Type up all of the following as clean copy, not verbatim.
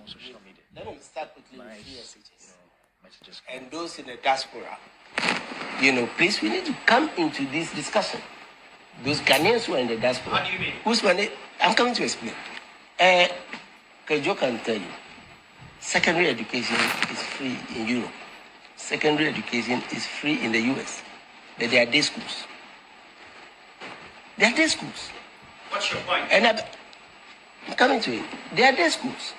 on social media. Let me start quickly with free SHS. Messages. And those in the diaspora, please, we need to come into this discussion. Those Ghanaians who are in the diaspora. What do you mean? Who's money? I'm coming to explain. Kejo can tell you, secondary education is free in Europe. Secondary education is free in the US. But they are day schools. They are day schools. What's your point? And I'm coming to it. They are day schools.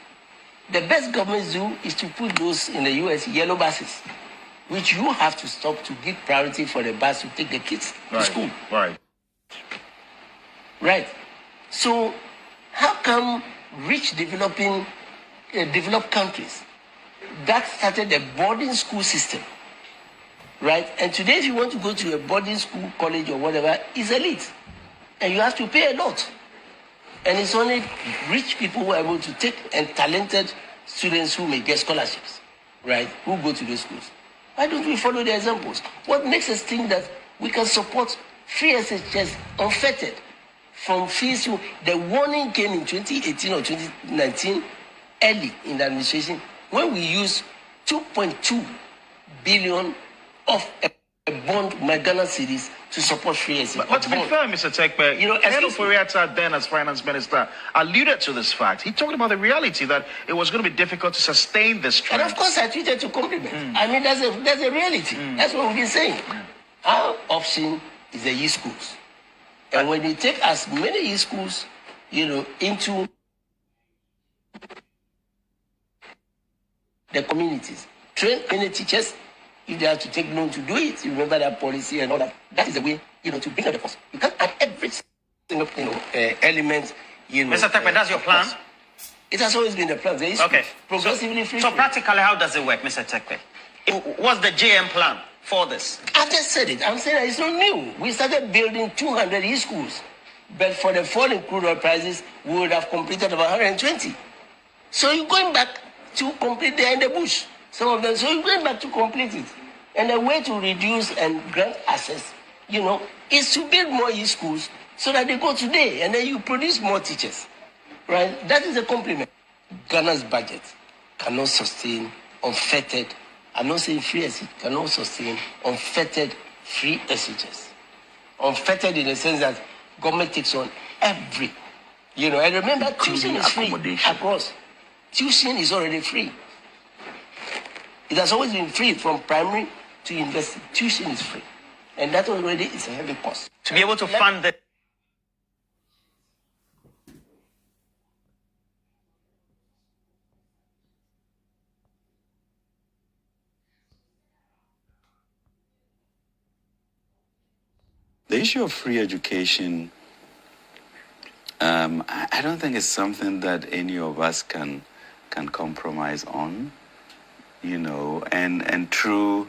The best governments do is to put those in the US yellow buses, which you have to stop to give priority for the bus to take the kids to school. Right. Right. So how come rich developed countries that started a boarding school system, right? And today if you want to go to a boarding school, college or whatever, it's elite. And you have to pay a lot. And it's only rich people who are able to take and talented students who may get scholarships, right? Who go to those schools. Why don't we follow the examples? What makes us think that we can support free SHS unfettered from fees? The warning came in 2018 or 2019, early in the administration, when we used 2.2 billion of a bond Ghana cedis to support free SHS. But to be fair, Mr. Tekpe, Ken Ofori-Atta, then as finance minister, alluded to this fact. He talked about the reality that it was going to be difficult to sustain this trend. And of course, I tweeted to compliment. I mean, that's a reality. That's what we've been saying. Our option is the e-schools. And when you take as many e-schools, into the communities, train any teachers. If they have to take loan to do it, you remember that policy and all that. That is the way, to bring up the cost. You can't add every single, element, Mr. Tekpe, that's your plan? It has always been the plan. Okay. Progressively free. So practically, how does it work, Mr. Tekpe? What's the JM plan for this? I've just said it. I'm saying that it's not new. We started building 200 e-schools. But for the fall in crude oil prices, we would have completed about 120. So you're going back to complete there in the bush. Some of them, so you're going back to complete it. And the way to reduce and grant access, is to build more e-schools so that they go today and then you produce more teachers. Right? That is a compliment. Ghana's budget cannot sustain unfettered, I'm not saying free SHS, cannot sustain unfettered free SHS. Unfettered in the sense that government takes on every, and remember, tuition is free across. Tuition is already free. It has always been free from primary to university. Tuition is free. And that already is a heavy cost. To be able to fund the... The issue of free education, I don't think it's something that any of us can compromise on. And true,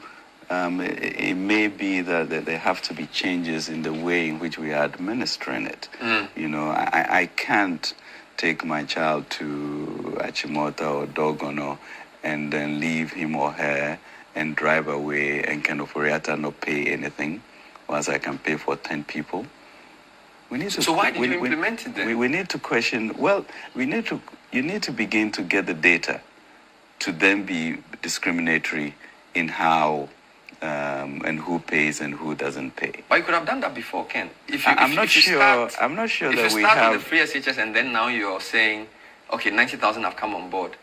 it may be that there have to be changes in the way in which we are administering it. I can't take my child to Achimota or Dogono and then leave him or her and drive away and Ken Ofori-Atta not pay anything, once I can pay for 10 people. We need to, so why did you implement it then? We need to question, you need to begin to get the data to then be discriminatory in how and who pays and who doesn't pay. But you could have done that before, Ken. I'm not sure that we have... If you start with the free SHS and then now you're saying, okay, 90,000 have come on board.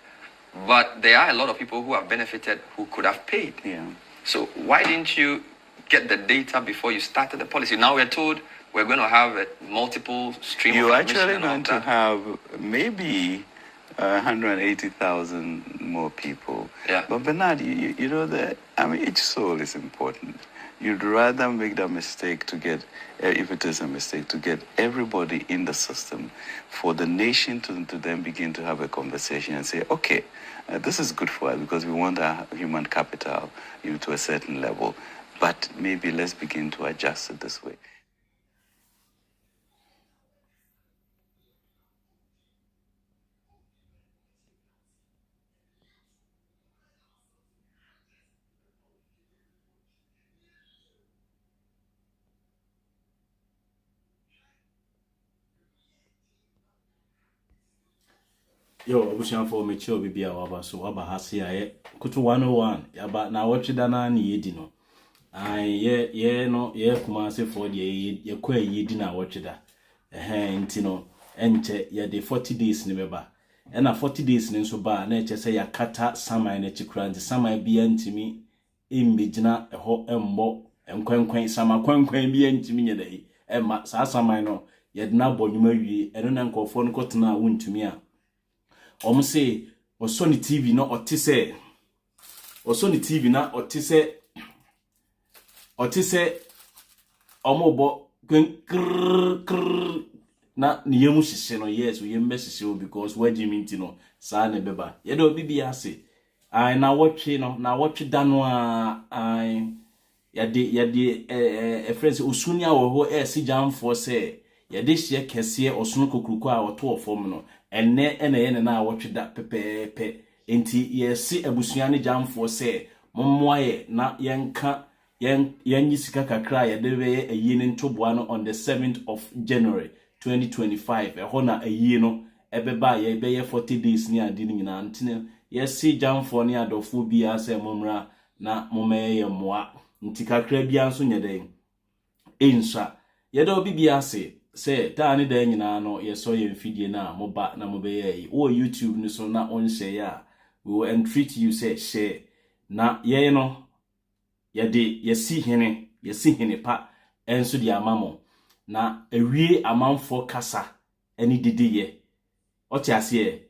But there are a lot of people who have benefited who could have paid. Yeah. So why didn't you get the data before you started the policy? Now we're told we're going to have a multiple stream of admission. You're actually going to have maybe 180,000 more people. Yeah. But Bernard, each soul is important. You'd rather make that mistake to get, if it is a mistake, to get everybody in the system, for the nation to then begin to have a conversation and say, okay, this is good for us because we want our human capital to a certain level, but maybe let's begin to adjust it this way. Yo, obusian for me chill be waba so waba hasi kutu 101 yaba na watch dana ni yedi no. Ye no ye Kumasi for ye kwa yedi na watch da. Nti no enche ye de 40 days ni beba. Na 40 days ni nso ba na eche se yakata saman na chikura nti saman bia ntimi imbegina eho embo enkwenkwen sama kwenkwen bia ntimi nye dai. Emma sa saman no ye de na bonyuma wie eno na nkofo no kotena wontumi a say Osoni TV no otise Osoni TV na otise omobo na niyemu hihye no yes we yembe hihye because we jiminti no saa ne beba ye do bibi ase ai na watch no na watch dano a ai yade friends osunia wo ho si jamfo se yade hye kese osunu kokuruko a oto ofom no ene na watch da pepepe enti yesi abusua ne jamfo se mommoaye na yenka yenyi sika kakra yade be ayi ne ntoboa no on the 7th of January 2025 ehona na ayi no ebeba ye be 40 days ni adi ni nyina ntine yesi jamfo ne adofo bi ase momra na momeye moa nti kakra bia nso nyeden ensa yede obi bia ase se ta ne da nyina no yeso ye mfidie na moba na mobeye yi o YouTube ni so na on share ya we will entreat you say share na ye no yede yesi hene pa enso di amamo na ewie amanfo kasa eni didiye oti ase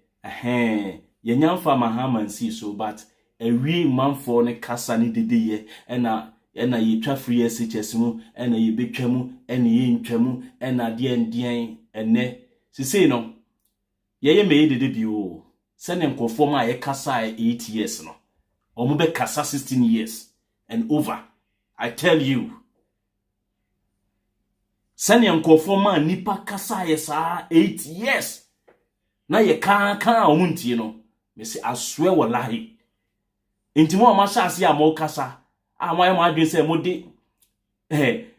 ye nyamfa Mahama nsi so but ewie manfo ne kasa ne didiye ena yetwa free SHS mu ena yebetwa mu ena yentwa ena de ene sisi no ye me dede bi o se ne nkofo ma ye kasa 8 years no omo be kasa 16 years and over. I tell you. Sani nkofo ma nipa kasa yesa 8 years. Na ye kan omuntie no. Me say aswe wallahi. Intimo amasha ase amo kasa. Amaye mo adwen say mo de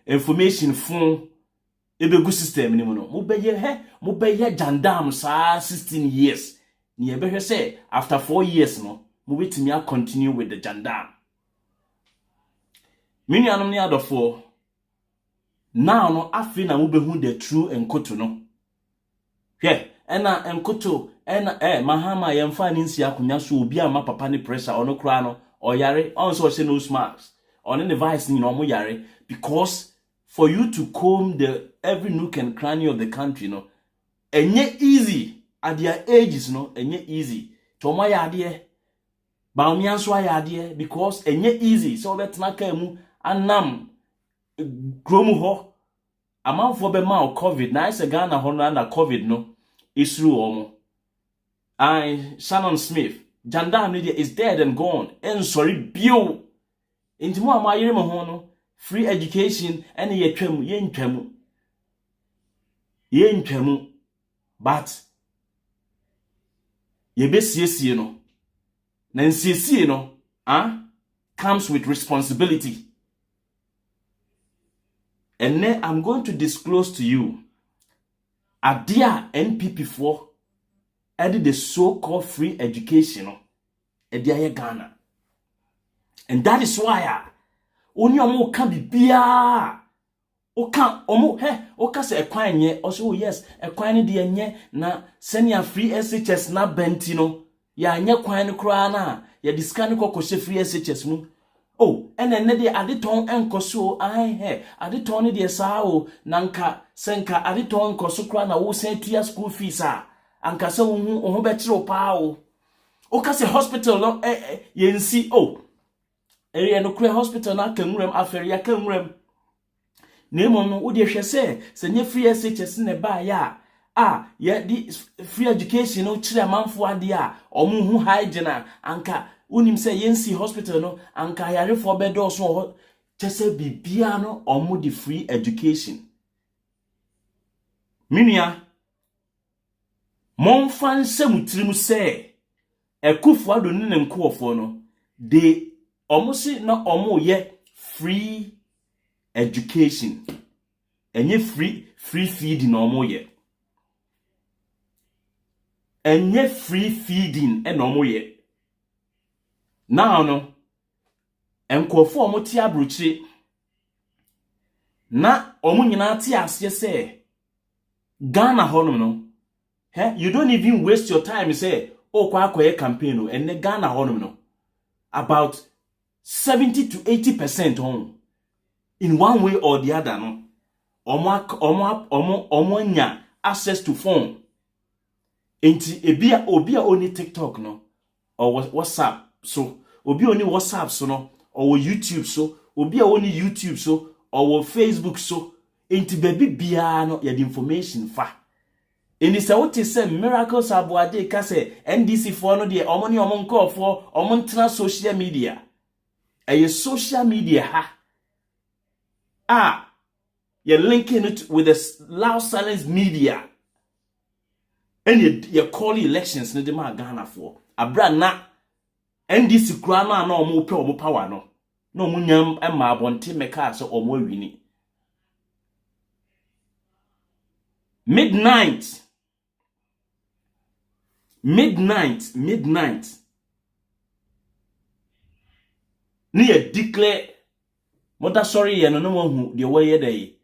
information fun ebegu system ni mo no. Mo beye jandam sa 16 years. Ni ye behwe say after 4 years no, mo betimi continue with the jandam. Mini anom ni adofo now no afi na mubehu the true enkoto no hwe ena enkoto ena Mahama yemfa ni nsi akonya so obi ama papa ni pressure ono kra no oyare onso se no smarts on the vice ni no mo yare because for you to comb the every nook and cranny of the country no enye easy at their ages no enye easy to mo yade ba mi anso ayade because enye easy so betna ka mu anam gromu ho amanfo be ma covid na ise Ghana ho na covid no isru omo Shannon Smith jandam media is dead and gone and sorry bio intimo amayire mo ho no free education ene yentwamu but yebesiesie no na nsiesie no comes with responsibility. And then I'm going to disclose to you a dear NPP4 added the so-called free education at the Ghana. And that is why only omo can be bia oka se ekwanye also yes ekwanye de enye na senior free SHS na bentino ya anye kwan kura na ya discan kokoshe free SHS mu. Oh, ene de adeton enkoso adeton ne de saa o nanka senka adeton enkoso kra na wo sen tua school fees anka se wo ho be kire pa o ka se hospital no yensi area no kra hospital na kanwuram afere ya kanwuram nemo no wo de hwe se nye free SHS ne ba ya ye di free education no kire manfo ade omo hu hygiene anka unim say yensi hospital no anka yare for bedo so chese bibia no omo di free education minia mon fan semutrim say ekufo ado ne nkofo no de omo si na omo ye free education enye free feed na omo ye enye free feeding enomo ye. Now no enkofo omo ti abrochi na omo nyina ti ase se Ghana honum no. You don't even waste your time say kwa akoye campaign no enne Ghana honum no. About 70 to 80% on in one way or the other no. Omo nya access to phone. Enti obi a only TikTok no or WhatsApp so obi only WhatsApp so no or YouTube so obi a only YouTube so or Facebook so enti baby bia no ya the information fa. Eni se wote se miracles aboade ka se NDC for no de omo ni omo nko for omo ntena social media. Eye social media ha. You're linking it with the loud silence media. And you call elections no de ma Ghana for. Abra na NDC kura na omo pe omo power no. No omo nyam ma abonte meka so omo wini. Midnight. Ni ye declare mother sorry ye no hu de way dey.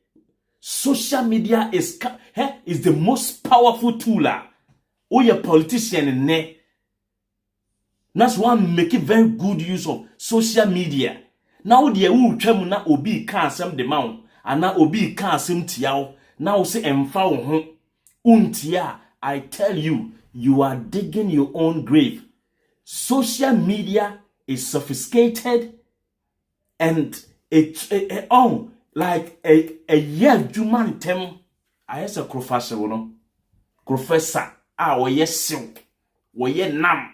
Social media is the most powerful tool. Oh, your politician ne. That's why make it very good use of social media. Now the who na obi can some the mount and now obi can sim tiao. Now say emfa untia. I tell you, you are digging your own grave. Social media is sophisticated and like a year juman tem. I as a professor, no professor. Oye silk, oye nam.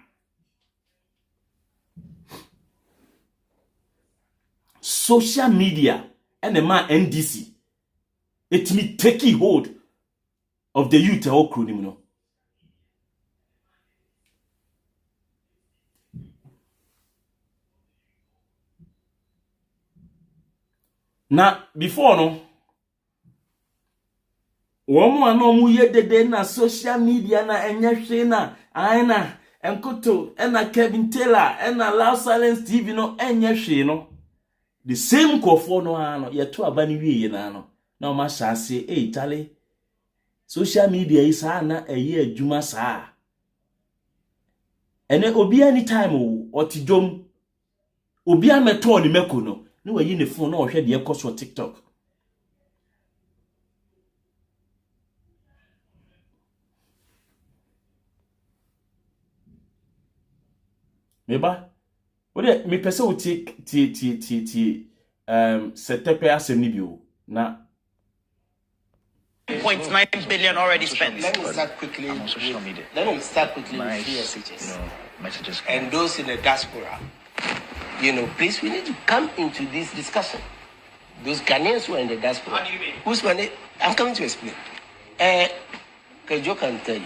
Social media and the man NDC. It me taking hold of the youth all criminal. Now before no. Womo anomu yedede na social media na enyehwe na aina enkoto ena Kevin Taylor ena Loud Silence TV no enyehwe no the same kofo no ano yeto abani wiye na ano na o ma hyase tale social media is na eye adwuma saa ene obi anytime o otidom obi ameto ni meko no ne wayi ne phone na o hwe de ekoso TikTok. Meba ode me pese o setepe asem ni bio na 0.9 billion already spent. Let me start quickly. I'm on social media. Let me start quickly Nice, with free messages. and those in the diaspora. Please, we need to come into this discussion. Those Ghanaians who are in the diaspora. How do you mean? Who's money? I'm coming to explain. Joe can tell you,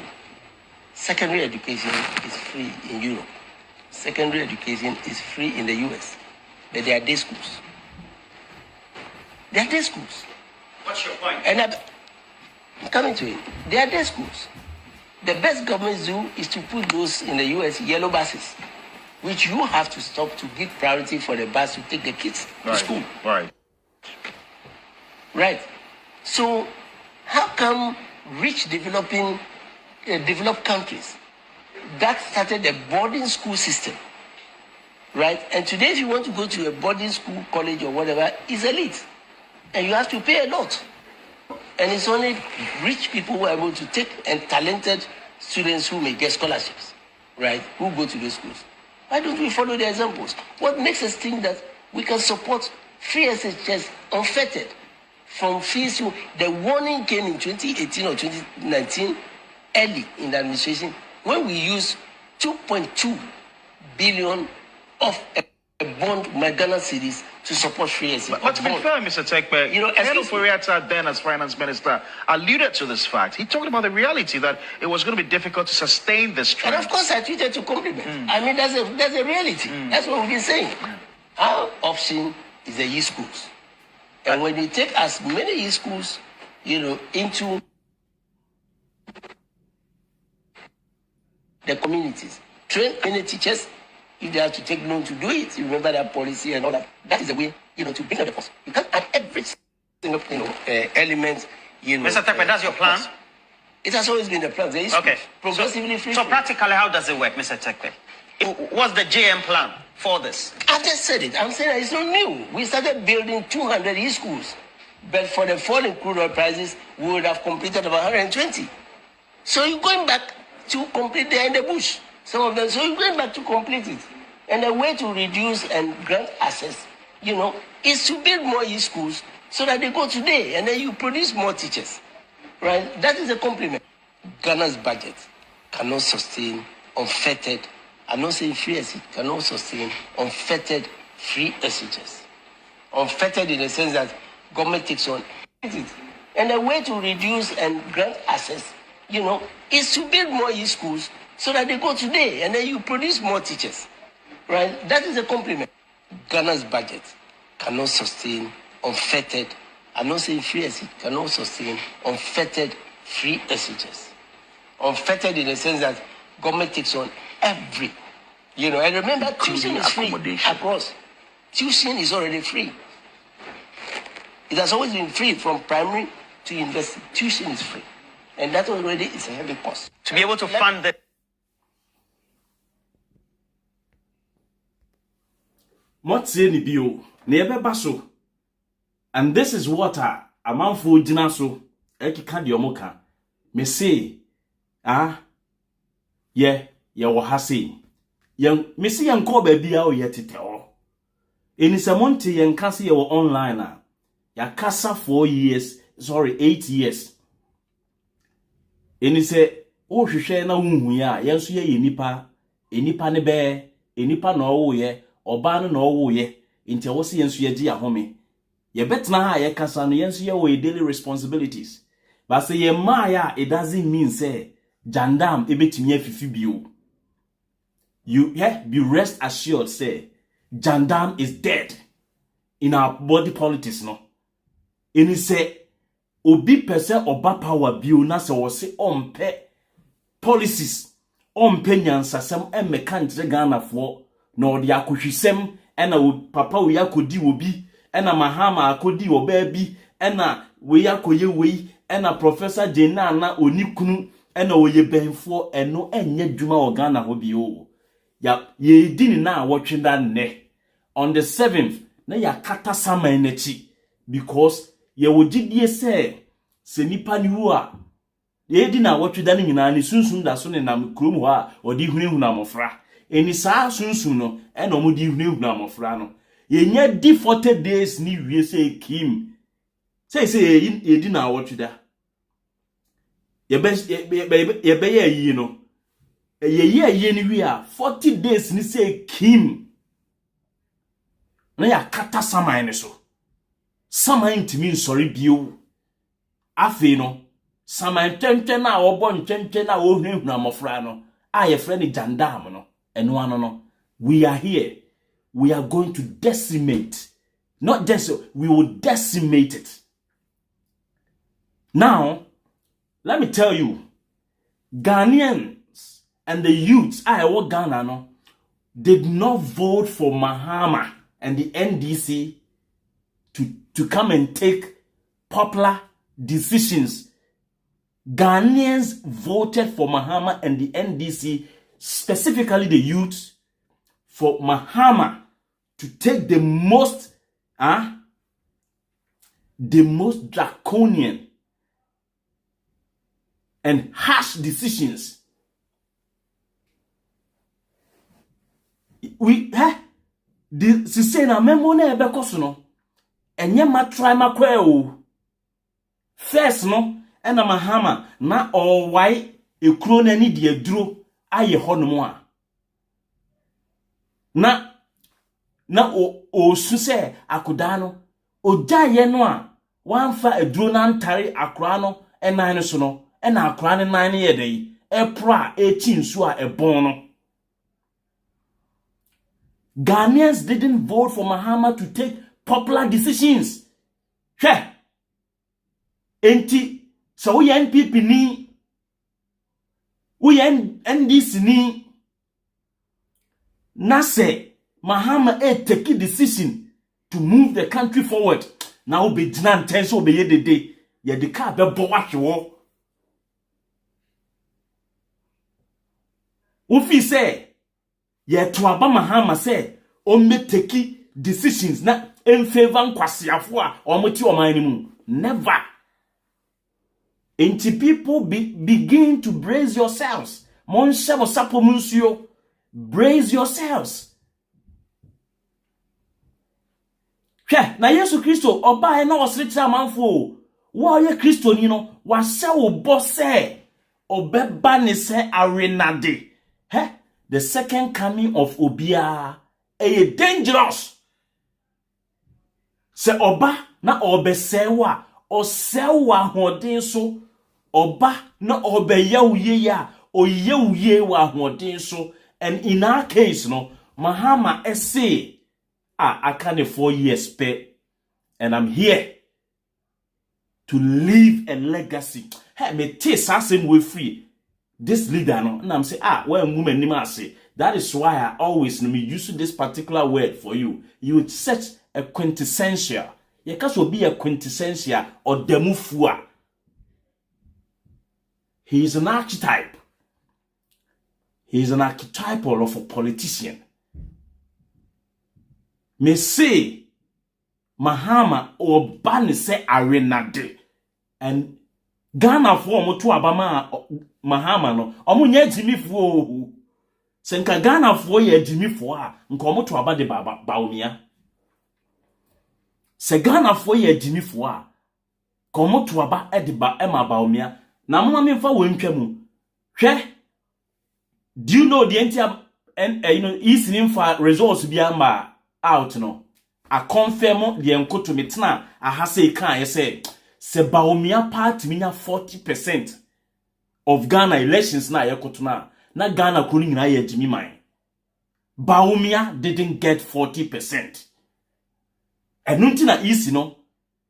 secondary education is free in Europe. Secondary education is free in the US. But they are day schools. They are day schools. What's your point? And I'm coming to it. They are day schools. The best government do is to put those in the US yellow buses, which you have to stop to give priority for the bus to take the kids to school. Right. Right. So, how come rich developed countries that started a boarding school system, right? And today, if you want to go to a boarding school, college, or whatever, it's elite, and you have to pay a lot. And it's only rich people who are able to take and talented students who may get scholarships, right? Who go to those schools. Why don't we follow the examples? What makes us think that we can support free SHS unfettered from fees? The warning came in 2018 or 2019, early in the administration, when we used 2.2 billion of a bond, Ghana cities, to support free SHS. But to be fair, Mr. Tekbe, Hello Furiata then as finance minister alluded to this fact. He talked about the reality that it was going to be difficult to sustain this trend. And of course, I tweeted to compliment. I mean, that's a reality. That's what we've been saying. Our option is the e-schools. And when you take as many e-schools, into the communities. Train any teachers if they have to take loan to do it. You remember that policy and all that. That is the way, to bring up the cost. You can't add every single, element, Mr. Tekpe, that's your plan? cost. It has always been the plan. There is Okay. progressively free. So practically, how does it work, Mr. Tekpe? What's the JM plan for this? I just said it. I'm saying that it's not new. We started building 200 e-schools. But for the fall in crude oil prices, we would have completed about 120. So you're going back to complete the in the bush. Some of them. So you're going back to complete it. And the way to reduce and grant access, is to build more e-schools so that they go today. And then you produce more teachers. Right? That is a compliment. Ghana's budget cannot sustain unfettered, I'm not saying free exit, cannot sustain unfettered free exeges. Unfettered in the sense that government takes on it. And the way to reduce and grant access, is to build more e-schools so that they go today. And then you produce more teachers. Right? That is a compliment. Ghana's budget cannot sustain unfettered, I'm not saying free exit, cannot sustain unfettered free exeges. Unfettered in the sense that government takes on every, and remember, tuition is free across. Tuition is already free. It has always been free from primary to university. Tuition is free. And that already is a heavy cost. To be able to fund the... What's in the bio? Never basso. And this is what a man for Jinaso, Eki Kadiomoka, may say, wahasi. Young Missy and Kobe be out yet it all. In is a monte and Cassie your online. Ya casa 8 years. In is a she share na ya, yes, ye nipa ne bear, nipa no ye, or ban no ye, into what's the answer ye home. Ye bet na ye casa no yensu ye daily responsibilities. But say ye maya, it doesn't mean say jandam ebetimi afifi bio. You be rest assured say jandam is dead in our body politics no. And he say obi pese oba power bio na se wo se ompe policies ompe nyansasem emeka ntre Ghana fo na odi akohwisem ena papa we yakodi obi ena Mahama akodi oba bi ena we yakoye we ena Professor Jena na onikunu ena oye benfo eno enye dwuma o Ghana ho bio ya ye di ni na wotwenda ne on the 7th na yakata saman nachi because ye wogidie se nipa ni hu a ye di na wotweda ni nyina ni sunsun da so ne nam krom ho a odi hunehu na mofra eni saa sunsun no ena omodi hunehu na mofra no ye nya di 40 days ni wie se kim say ye di na wotweda ye be ye no ye ni wi a 40 days ni say kim na ya kata saman ne so saman ntimi nsori bio afi no saman tenten na obo ntenten na ohunhun amofra no a ye frɛ ne jandam no eno ano no we are here, we are going to decimate, not just we will decimate it. Now let me tell you, Ghanaians and the youths Ghana no did not vote for Mahama and the NDC to come and take popular decisions. Ghanaians voted for Mahama and the NDC, specifically the youth, for Mahama to take the most draconian and harsh decisions. Si say na memo na ebe koso no enye ma try ma kwa o first no ena Mahama na owai ekuro na ni de aduro aye honom a na o su se akoda no ojaye no a wanfa aduro na ntare akora no enan no so no ena akora ne nan ne yedai epra echi nsu a ebon no. Ghanaians didn't vote for Mahama to take popular decisions. Enti so we NPP ni we NDC ni na say Mahama take a decision to move the country forward. Now be jinan tenso be ye de day. Ye de car be bowash wo. Ufi say ye to aba Mahama say o me take decisions na in favor nkwasiafo a o moti o man mu. Never. Until people begin to brace yourselves. Brace yourselves. Na Yesu Kristo oba na osretra manfo. Wo ye Kristo ni no wa se wo bose obeba ne se arenade. The second coming of Obia dangerous. Se oba na obesewa osewa hodin so oba na obeyawuye ya oyewuye wa hodin so. And in our case no Mahama say I can't 4 years pay and I'm here to leave a legacy. Hey, me taste same way free this leader no and I'm say when woman nima say that is why I always me use this particular word for you. You would set a quintessential. You can be a quintessential or demufua. He is an archetype. He is an archetypal of a politician. Me say Mahama or Bani say arena de and Ghana for mo to abama Mahama no omo nya jimi fo senka Ghana for ye jimi fo a nko mo to abade baomia se Ghana for ye jimi fo a komo to aba ediba ema baomia na mo me fa wantwa mu hwe. Do you know the entire and is in for results be out no? I confirm the encoto metna I ha say kan say se baomia party minya 40% of Ghana elections na yekoto na Ghana kuni na ye jimi man. Baomia didn't get 40%. And nothing na easy no.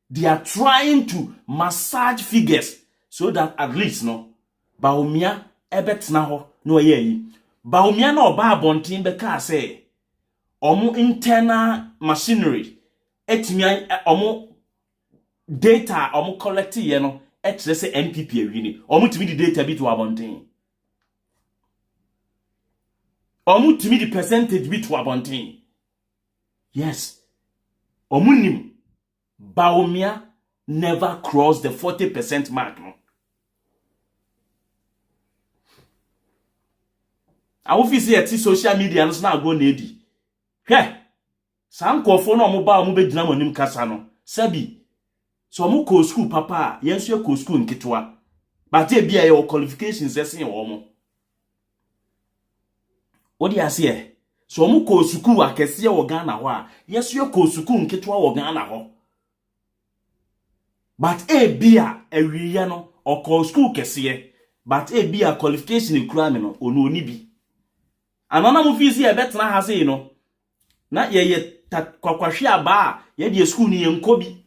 They are trying to massage figures so that at least no Baomia ebetna ho no ye Baomia na oba abontin be ka say omo internal machinery etimi omo data omo collect ye no etre say NPP awini omo timi di data bi to abontin omo timi di percentage bi to abontin. Yes, omo nim Baomia never crossed the 40% mark no. I will see social media and now go nedi. He some kofo no mo ba mo be gina monim kasa no. Sabi. So mo ko school papa, yenso ko school nketwa. But e bia your qualifications esen wo mo. What do you say? So mo ko school akese wo Ghana ho a, yenso ko school nketwa wo Ghana ho. But e bia ewiye no o ko school kese, but e bia qualification e kura me no ono oni bi. Anana mu fi si e betena ha sei no na ye kwakwahwe aba ye de school ni ye nkobi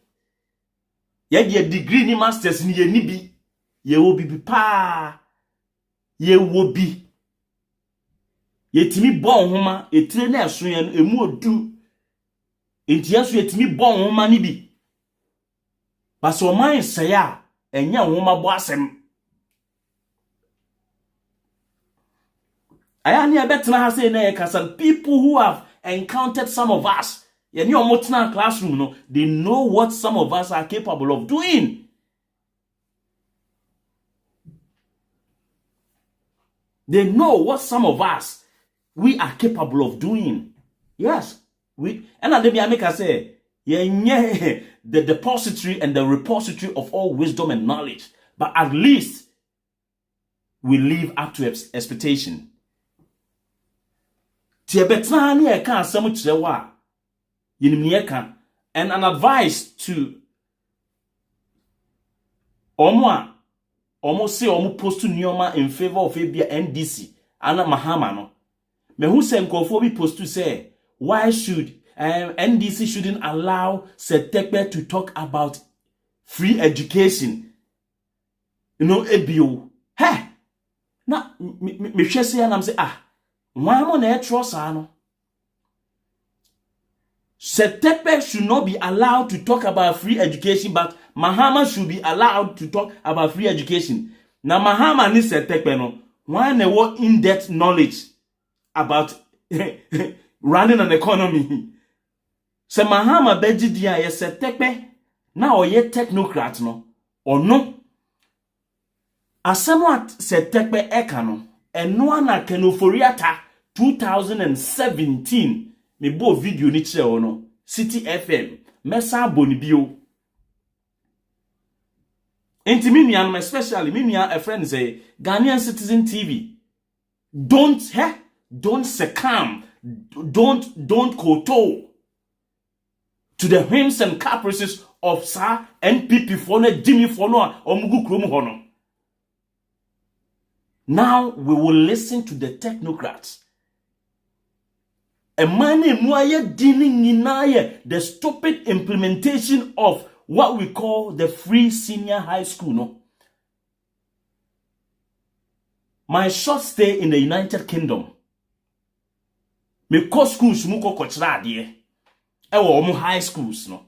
ye de degree ni masters ni ye ni bi ye wo bi pa ye wo bi ye timi bon homa etire na eso ye no emu odu enti aso ye timi bon homa ni bi baso man se ya enya homa bo asem ayani abetena ha say na yekasan people who have encountered some of us ye ni omotena classroom no they know what some of us are capable of doing. They know what some of us we are capable of doing. Yes, we and let me make I say yeah the depository and the repository of all wisdom and knowledge, but at least we live up to expectation. Tiebetna ni eka asem kirewa yinimni eka and an advice to omo say omo post nioma in favor of Abia NDC ana Mahama no me who say nkofo bi post to say why should NDC shouldn't allow Setekbe to talk about free education, you know, ebio. Hey, Na me hwe se ya nam say why mo na trust ano. Setepe should not be allowed to talk about free education, but Mahama should be allowed to talk about free education. Now Mahama ni Setepe no, why they want in-depth knowledge about running an economy. Se Mahama beji dia ye Setepe na oye technocrat no, or no. Asemwa Setepe eka no, eno na kenoforiata 2017. Me bo video ni chire ono City FM mesa boni bio enti me nua especially me nua a friend say Ghanaian Citizen TV don't succumb, don't kowtow to the whims and caprices of Sir NPP for no Jimmy for no omugu krom hono. Now we will listen to the technocrats. A money muaye dealing in the stupid implementation of what we call the free senior high school. No, my short stay in the United Kingdom, me co schools muko kochra de omu high schools no.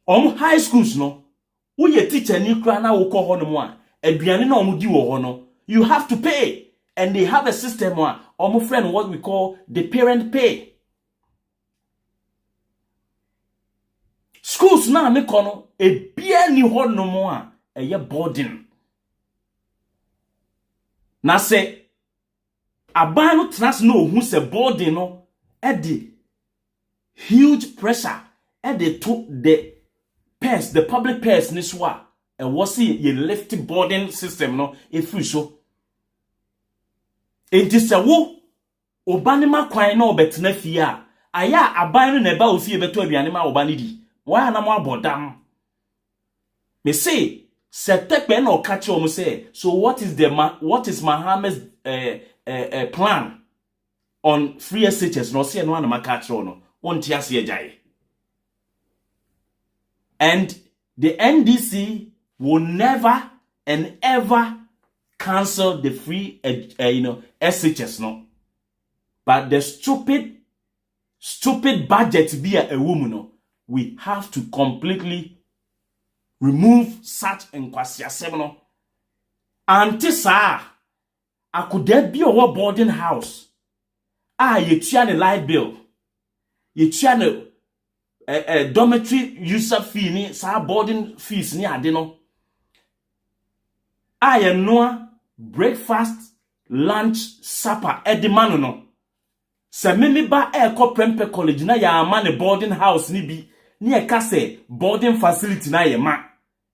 Omu high schools no, uye teacher ni kra na wo ko ho no mo a aduane na omu di wo ho no, you have to pay. And they have a system where my friend what we call the parent pay. Schools now me kono e bia ni ho no mo a ye boarding. Na se aban no trans no hu se boarding no e the huge pressure e the pairs, the public pairs ni so a e was ye left boarding system no e free so. Enti se wo obane ma kwan na obetena fie a aya aban no na ba ofie beto aduane ma obane di wa na mo abodam me say Setepe na okache o mo say so what is Mahama's plan on free SHS no say no na makache no wonti ase agyae. And the NDC will never and ever cancel the free SHS no, but the stupid budget be a woman no, we have to completely remove such enkwasiasem no. Anti sa akude bi owo boarding house ye tua ne light bill, ye tua ne dormitory user fee ni sa boarding fees ni ade no, ye noa breakfast, lunch, supper, edimano no. Se mimi ba eko prempe college na ya ama ne boarding house ni bi, ni eka se boarding facility na ye ma.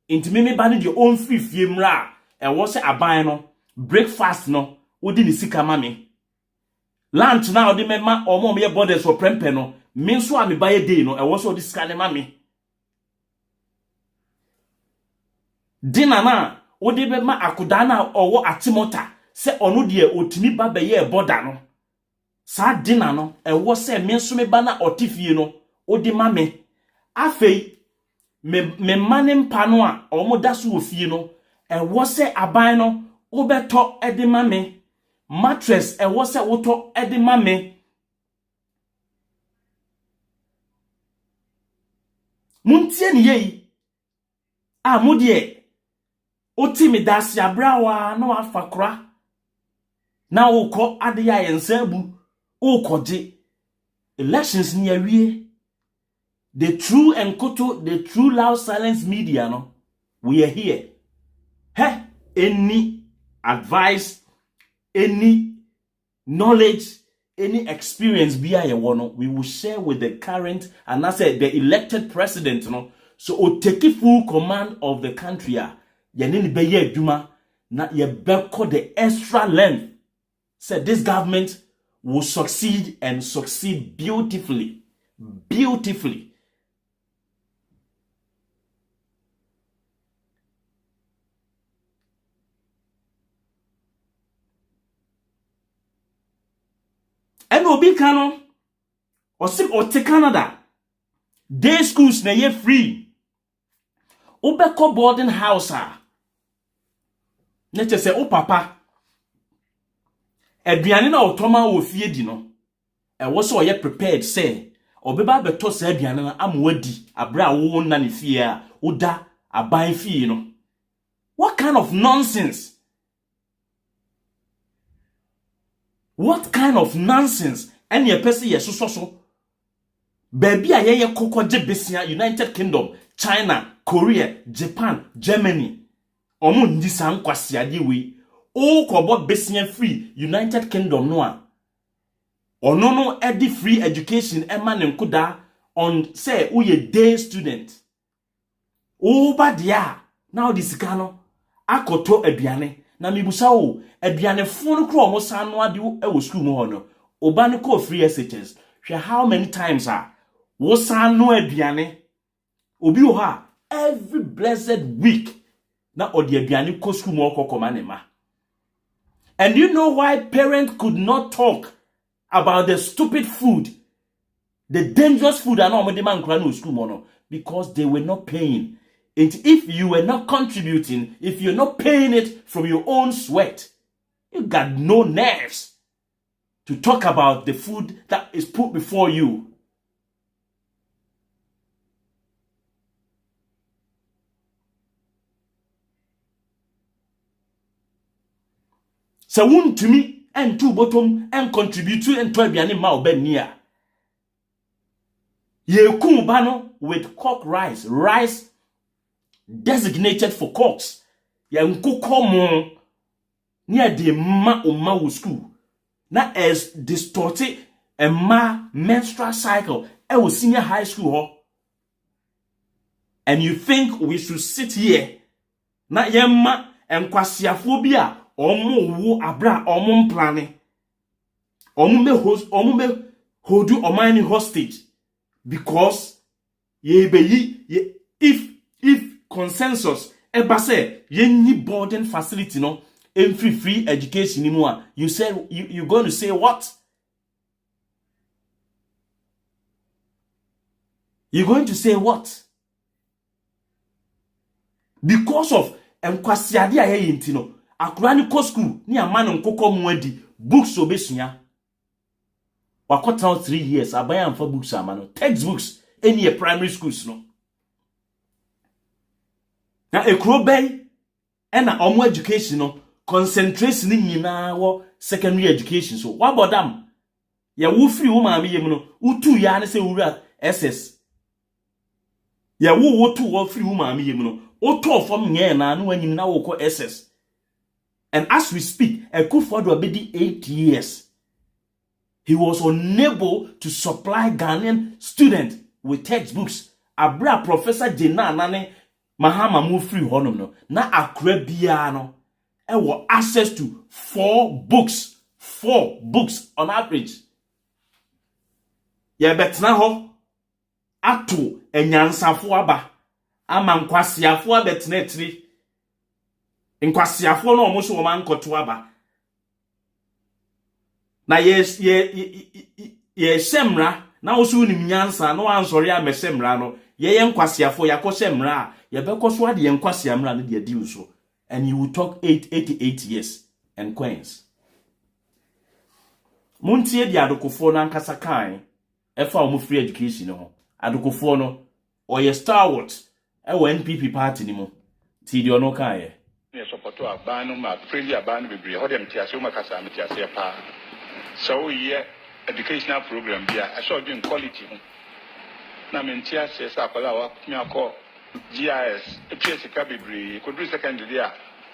Inti mimi ba ni di own free fie mra, wo se aban no, breakfast no, odi ni sika mami. Lunch na odi mema omo ye boarders for prempe no, min so a me ba ye day no, wo se odi sika ne mami. Dinner na odi be ma akoda na owo atimota se onu de otimi ba be ye boda no sa dina no ewo se me nso me ba na otifie no odi ma me afei me mane mpa no a omo da so ofie no ewo se aban no obeto edi ma me mattress ewo se woto edi ma me muntie ni yei a mudie oti mi dasi abrawa na afakra na ukọ ade ya yensabu ukoje elections ni awie. The true enkoto, the true loud silence media no, we are here. Any advice, any knowledge, any experience be a one, we will share with the current and I said the elected president no. So o take full command of the country. Yanini beye duma na ye beko the extra length. Said this government will succeed and succeed beautifully. Beautifully. And obi kano or te Canada. Day schools na ye free. Ubeko boarding house Nature say, oh, papa, aduane na otoma wo fie di no. E wo so ye prepared say, obeba beto say aduane na amwadi abra wo na ne fie a oda aban fie no. What kind of nonsense? What kind of nonsense? And your person yes so. Baby a ye kokoje besia United Kingdom, China, Korea, Japan, Germany. Omo ndi san kwase ade we. O kobo besia free United Kingdom no a. Ono no edi free education ema ne nkoda on say uye day student. O ba dia now this no akoto aduane na mibusa o aduane funu kro omo san no ade e wo school mo ho no oba ne ko free SHS hwe how many times wo san no aduane obi o ha every blessed week na odi aduane ko school mo kokoma ne ma. And you know why parents could not talk about the stupid food, the dangerous food and all the man crying school mono, because they were not paying. And if you were not contributing, if you're not paying it from your own sweat, you got no nerves to talk about the food that is put before you. So one to me and two bottom and contribute to and 12 yani ma oben near. Ye kumbano with cock rice designated for cocks. Ye nkukomo near the ma o school. Na as distorted a menstrual cycle e was senior high school ho. And you think we should sit here na yemma enkwasiafobia omo wo abra omo plane omo me hodu omani hostage because if consensus eba say ye boarding facility no and free education anymore, you said you're going to say what? You're going to say what? Because of enkwasiade aye yintino akurani ko school ni amana nkoko muadi books obesua wakota 3 years abaya amfa books amano textbooks any primary schools no na ekuro bay na omo education no concentration ni nyina wo secondary education so wabodam ya wo free wo maami yem no utu ya ne se wura ss ya wo tu wo free wo maami yem no oto from nye na no anyim na wo ko ss. And as we speak, Akufo-Addo abedi 8 years. He was unable to supply Ghanaian students with textbooks. Abra Professor Jena Nane Mahama move free honum no. Na akre bia no. E wo access to 4 books. 4 books on average. Ye betna ho. Ato enyansafo aba. Ama nkwasiafo abetna etri. Nkwasiafo no omo so man koto aba na ye semra na wo so unim nyansa no ansori amesemra no ye nkwasiafo yakosemra ye bekoso ade nkwasiamra no de adi so and you will talk 88 years and coins muntie di adokofo na nkasa kan efa omo free education no adokofo no oye stalwart e NPP party ni mo ti di ono kan ye support to abanu ma friendly abanu bebre ho dem tiase o makasa am tiase pa so ye educational program bia I saw doing quality na me tiase sa akola wa mi akọ GIS EPS ka bebre ko do secondary a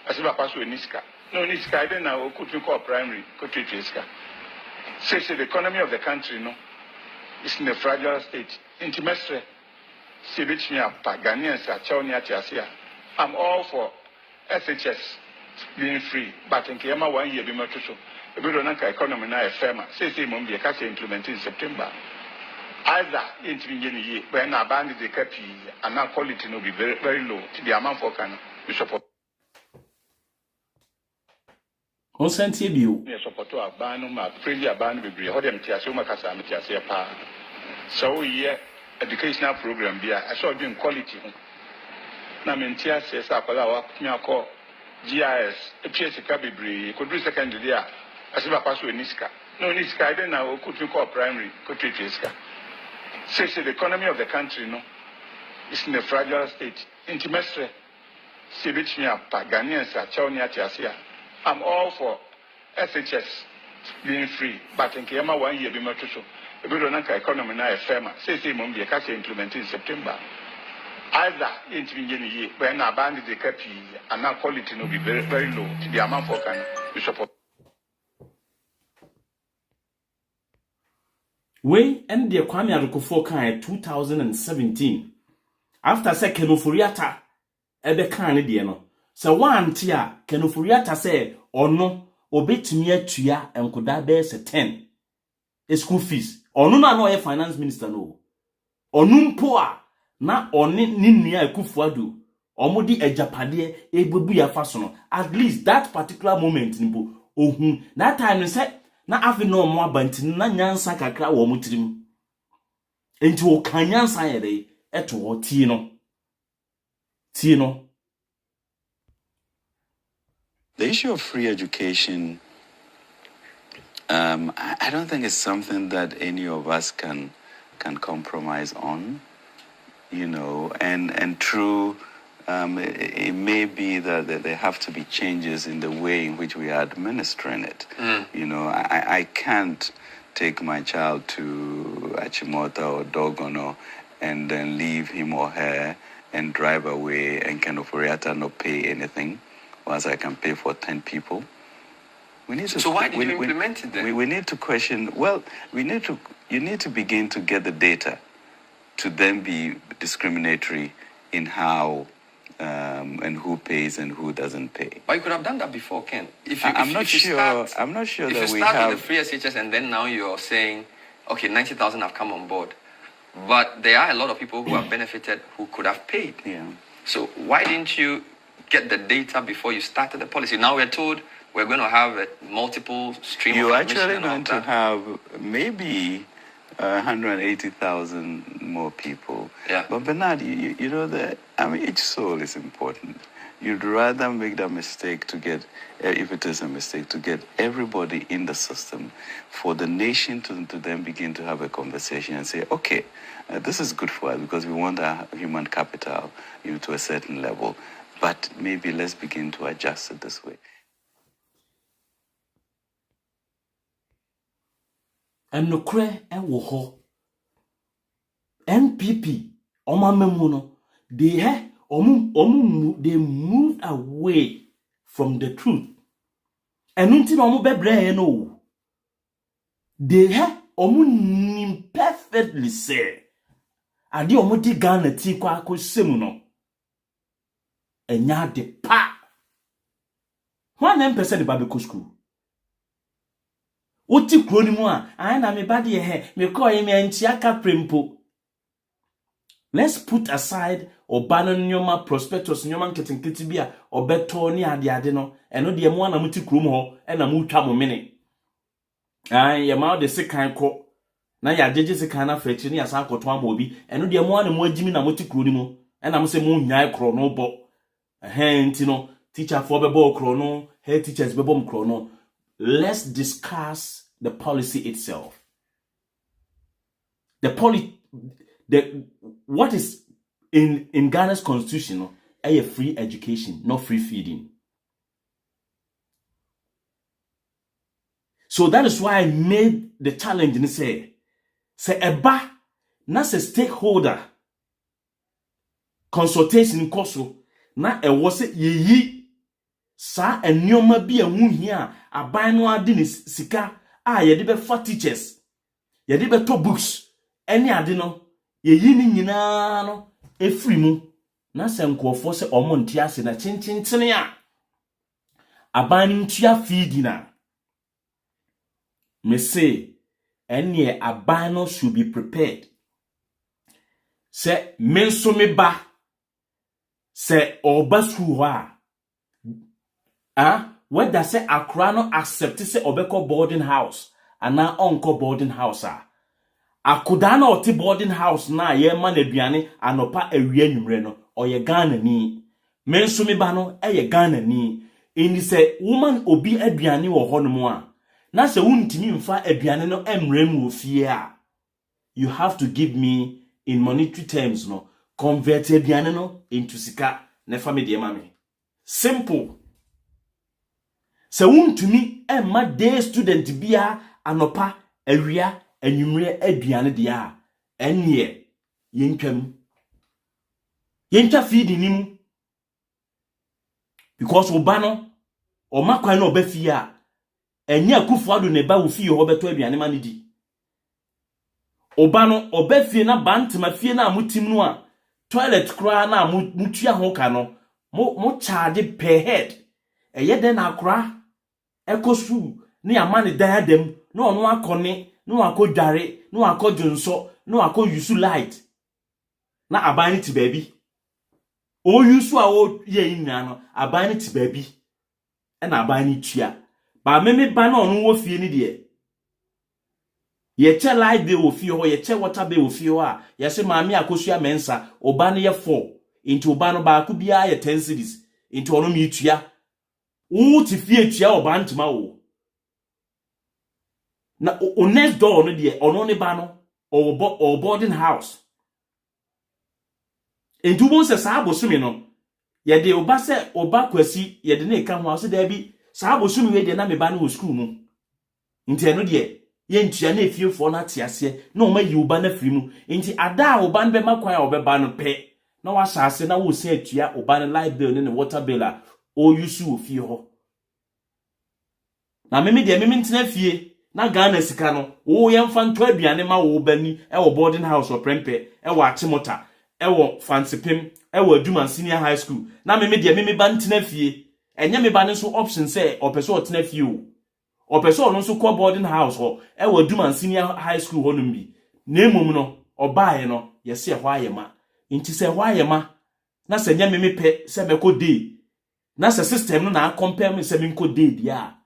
asiba pass we niska no niska then na o could call primary ko treateska say the economy of the country no is in a fragile state intimestre se bit me up Ghanaians a chawni atiase I'm all for SHS being free, but in Kiyama 1 year be much so. A bit on economy now a firma. Say mum be a cash implement in September. Either in year when our band is a capi and our quality will be very, very low to the amount for can be support. Consent you. Yes, support to our band, my friendly band will be hold them Tiasuma Casamitia pa. So yeah, educational program be I saw doing quality. Na mentia says akola wa mi akọ GIS, PSK Bibri, could do secondary. As if I pass with Niska. No, Niska, I don't know, could you call primary, could treat Niska. Says the economy of the country, no, is in a fragile state. Intimestre, see which me up, Ghanaians are Chaunia Tiasia. I'm all for SHS being free, but in Kiyama 1 year, be much so. A good economy now, a firmer, says the Mumbi, a cash implemented in September. Either in when I banded the copy and now quality will be very, very low to the amount for can be support. We and the Kwame Adokofo kan 2017 after say Kenoforiata ebe kan ne de no so one tia Kenoforiata say ono obetumi atua enkoda be se 10 school fees ono na no finance minister no onu mpo a na oni ninua ekufuado omudi ejapade ebebu ya fa so no at least that particular moment nipo ohun that time say na afi no mo abanti na nyansa kakra wo mutirim enti o kanyansa yede eto o ti no The issue of free education, I don't think it's something that any of us can compromise on, you know, and true, it may be that there have to be changes in the way in which we are administering it. You know, I can't take my child to Achimota or Dogono and then leave him or her and drive away and kind of not pay anything, once I can pay for 10 people. We need to, so why did you implement it then? We need to question, well, you need to begin to get the data to then be discriminatory in how and who pays and who doesn't pay. But you could have done that before, Ken. I'm not sure that we have. If you start with the free SHS and then now you're saying, okay, 90,000 have come on board, but there are a lot of people who have benefited who could have paid. Yeah. So why didn't you get the data before you started the policy? Now we're told we're going to have a multiple stream. You're of actually admission going to have maybe 180,000 more people. Yeah. But Bernard, you know that, I mean, each soul is important. You'd rather make that mistake to get, if it is a mistake, to get everybody in the system, for the nation to then begin to have a conversation and say, okay, this is good for us because we want our human capital, you know, to a certain level, but maybe let's begin to adjust it this way. And no cre and wo ho NPP omamemu they moved away from the truth. And until omu bebre no they perfectly say ade omu di Ghana ti kwa akosemu no enya de pa 100% the Bible school. Oti kroni mu a na me bade he me call him antiaka prempo. Let's put aside obano nyoma prospectus nyoma nketenketi bia obeto ni ade no eno de mu na muti krom ho na mu twa mo mene. Ye ma de sekan ko na ya jeje sekan na frechi ni asa akoto ama obi eno de mu na mu agimi na muti kroni mu na mo se mu nyae kro no bo. Enti no teacher for bebo kro no, head teachers bebo m kro no. Let's discuss the policy itself. What is in Ghana's constitution, a free education, not free feeding. So that is why I made the challenge and say eba na se stakeholder consultation koso na e wose yeyi sa enyoma bi ehun hia aban no ade ni sika ye de be for teachers ye de be to books any ade no ye yi ni nyina no efri mu na se nkofo se omo ntia se na chinchintene a aban ntua feed na me say any aban no should be prepared se menso me ba se oba school what does say Accra no accept say obeko boarding house and na onko boarding house akoda na oti boarding house na ye ma na aduane anopa awie anwumre no oye Ghana ni menso me ba no eye Ghana ni in say woman obi aduane wo ho no mu a na se wuntimi mfa aduane no emrem wo fie a you have to give me in monetary terms no convert aduane no into sika na family de mame simple se wuntumi emma day student bia anopa awia anwumre aduane de a enye yentwam yentwa feed nimu because obano o makwan no ba fie a enye akufuado ne ba wo fie ho beto aduane ma ne di obano oba fie na bantema fie na amutim no a toilet kra na mutua ho ka no mo charge per head eye den akra ekosu ne amane diadem na ono akone na akodware na akodwonso na akoyusu light na abani ti baby o yusu a o ye nyina no abani ti baby na abani tua ba meme ba na ono wo fie ni de ye che light be wo fie ho ye che water be wo fie ho a ye se maami akosua mensa oba ne ye 4 into oba no ba ku bia ye 10 cities into ono mi tua wo ti fie tua oba ntuma wo na o next door no de ono ne ba no o boarding house into bon se sa abosumi no ye de oba se oba kwasi ye de na ka ho so da bi sa abosumi we de na me ba no wo school mu nti eno de ye ntua na efiefo na tiase na o ma yi oba na firi mu nti ada oba no be makwan a obeba no pe na wa saase na wo se atua oba no light bill ne water bill a o yusu ofie ho na meme de meme ntena fie na Ghana sika no wo ye mfa nto aduane ma wo bani e wo boarding house o prempe e wo achimota e wo fansipim e wo aduma senior high school na meme de meme ba ntena fie enye me ba ne so option say opeso otena fie o opeso no so ko boarding house ho e wo aduma senior high school ho no bi na emom no obaaye no ye se ho ayema nti se ho ayema na se nya meme pe se meko day na se system no na compare me se me nko day dia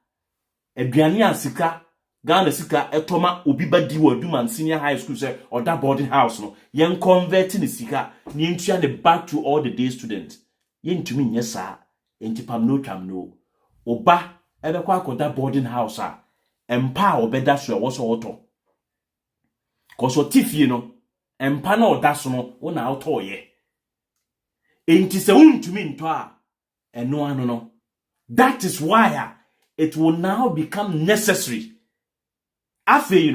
aduane asika Ghana sika etoma obi badi wo aduma senior high school say oda boarding house no yen convert ni sika ni ntua ne back to all the day students yen tumi nye saa enti pam no twam no oba ebe kwa akoda boarding house a empa obeda so wo so woto koso tifie no empa na oda so no wo na auto ye enti se untumi nto a eno ano no that is why it will now become necessary afi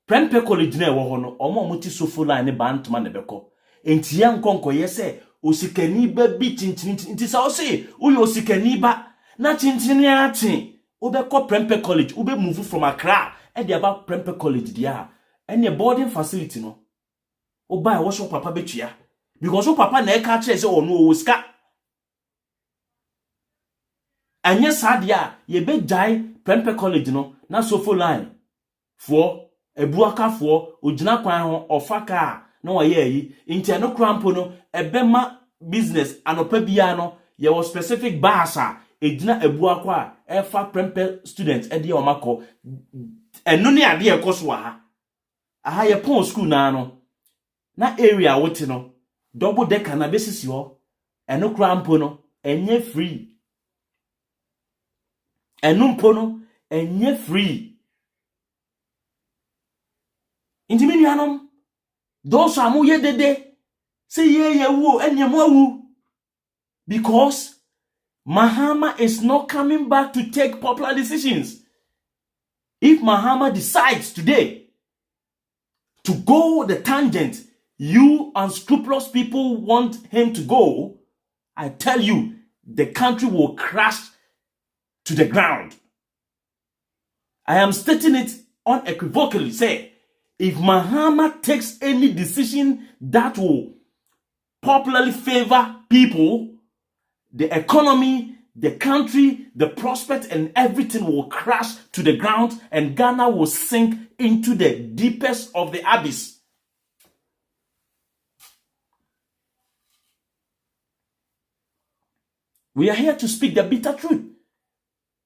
prempe college na ewo ho no omo ti sofo line ba ntoma ne beko enti ya nkonko ye se osikani ba bi tintin nti sa o se uyo osikani ba na tintin ya tin obeko prempe college ube move from Accra e dey about prempe college dia ene boarding facility no oba e wo so papa betua because o papa na e ka kire se ono o sika anya sadia ye be jai prempe college no na sofo line for ebuaka for ogina kwan ho ofaka na waye yi nti no krampo no ebema business anopa bia no ye was specific basa egina ebuakwa efa prempe students e de o mako eno ne ade ekoso aha ye pon school na no na area wote no double decker na besisi ho eno krampo no enye free eno mpo no enye free inti mi nuanom those amu ye dede say ye wo enyem awu because Mahama is not coming back to take popular decisions. If Mahama decides today to go the tangent you unscrupulous people want him to go, I tell you the country will crash to the ground. I am stating it unequivocally, say if Mahama takes any decision that will popularly favor people, the economy, the country, the prospect, and everything will crash to the ground and Ghana will sink into the deepest of the abyss. We are here to speak the bitter truth.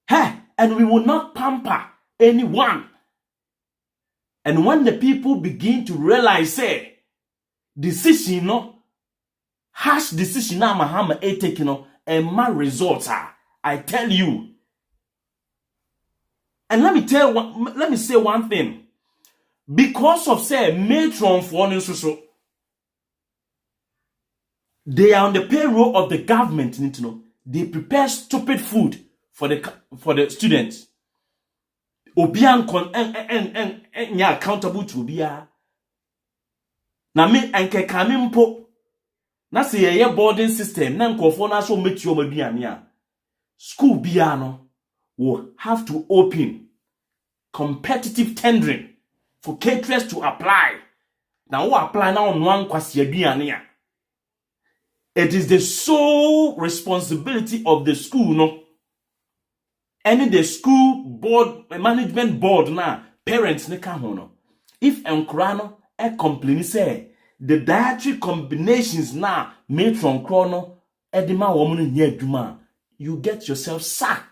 And we will not pamper anyone. And when the people begin to realize, say, decision, harsh decision na Mahama taking, and my results are, I tell you. And let me say one thing. Because of say matron for so they are on the payroll of the government, need to know. They prepare stupid food for the students. Obian kon en accountable to Obia. Na me enke kame mpo. Na se ye boarding system na nkofo na so metuo maduane a. School bia no will have to open competitive tendering for caterers to apply. Now who apply now on one kwasi aduane a. It is the sole responsibility of the school, no. Any the school board, management board na parents ne ka ho no. If enkra no e complain say the dietary combinations na matron chrono edima wo no nya adwuma, you get yourself sacked.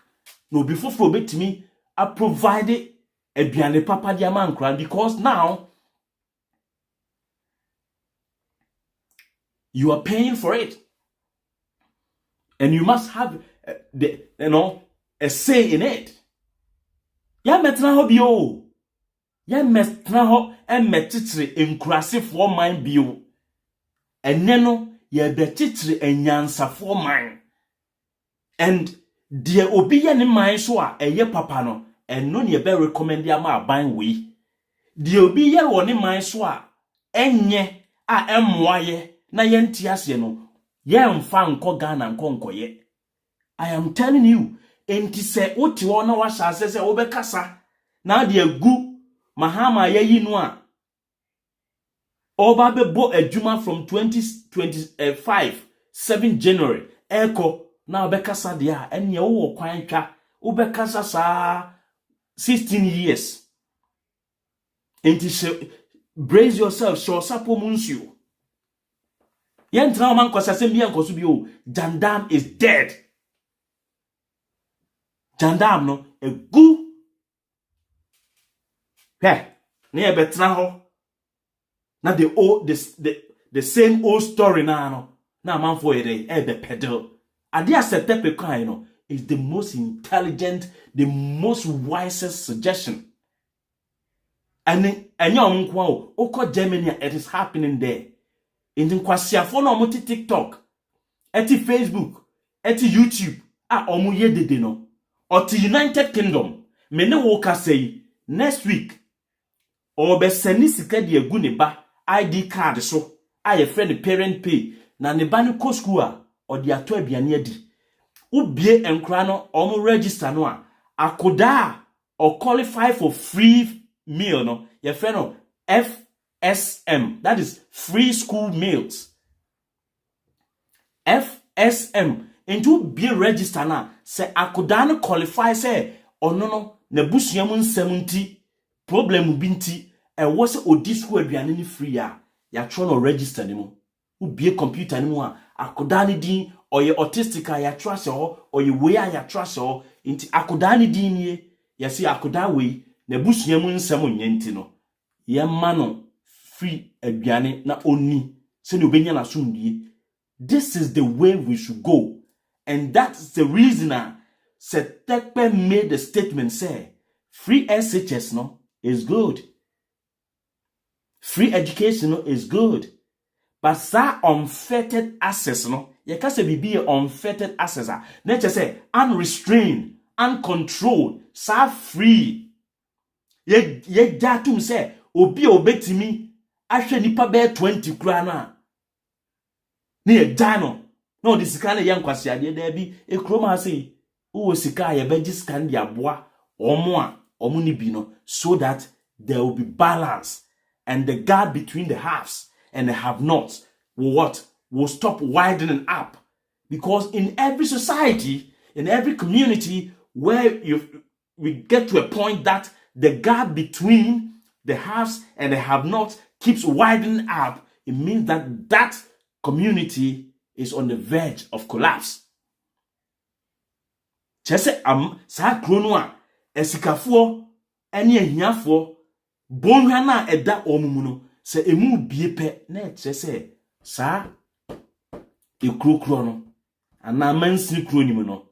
No before for betimi I provide aduane papa dia man kra, because now you are paying for it. And you must have a say in it. Ya metra ho bio. Ya metra ho metitri enkurase for mind bio. Enne no ye betitri enyansa for mind. And die obi ye ne mind so a eye papa no, enno ne be recommend ya ma aban we. Die obi ye wo ne mind so a enye a emmoaye na ye ntiase no. Yemfa nko Ghana nko nkoye. I am telling you, enti se oti wo na wa shase se wo be kasa na de agu Mahama yayi no a oba be bo adwuma from 2025 7 January eko na wo be kasa de a enye wo kwan twa wo be kasa sa 16 years. Enti se brace yourself, show sapo munsio. Yen trauma kwasase mi ankoso bi o, Jandam is dead. Jandam no egu. He, ne betra ho. Na the same old story na no. Na man for e the pedal. Ade asetepe kan no is the most intelligent, the most wisest suggestion. And enyo nkwa o, oko Germany, it is happening there. In kwasiafo na omo TikTok, eti Facebook, eti YouTube, omo ye dede no. Oti United Kingdom, me ne wo ka say next week obe seni sika de agu ne ba ID card so, aye friend parent pay na ne ba ne ko school a odi ato abiane adi. Ubie enkra no omo register no a akoda or qualify for free meal no. Ye friend no FSM, that is free school meals. FSM, into be register na se akoda no qualify say ono no na busuamu nsem problem binti e wo se odi school aduane ni free a ya tro no register ni mu. Ubie computer ni mu a akoda ni din oye autistic a ya trust o oye we a ya trust o inti akoda ni din nie ya se akoda we na busuamu nsem nyenti no ye ma no free aduane na oni se ne obenya na sumdie. This is the way we should go, and that's the reason Setekpe made the statement say free SHS no is good, free education no is good, but sa unfettered access no ye ka se bibi unfettered access na che say unrestrained, uncontrolled, sa free ye datum say obi obetimi ahwe nipa be 20 kura na ne dano no the sika na yankwase ade da bi ekroma say wo sika ye be scan dia boa omo ni bi no, so that there will be balance and the gap between the haves and the have-nots will stop widening up. Because in every society, in every community where we get to a point that the gap between the haves and the have-nots keeps widening up, it means that community is on the verge of collapse. Chese sa krono a esikafo ene ahiafo bonhwa na eda omumu no se emu bie pe na chese sa ekrokro no ana mansi kro nim no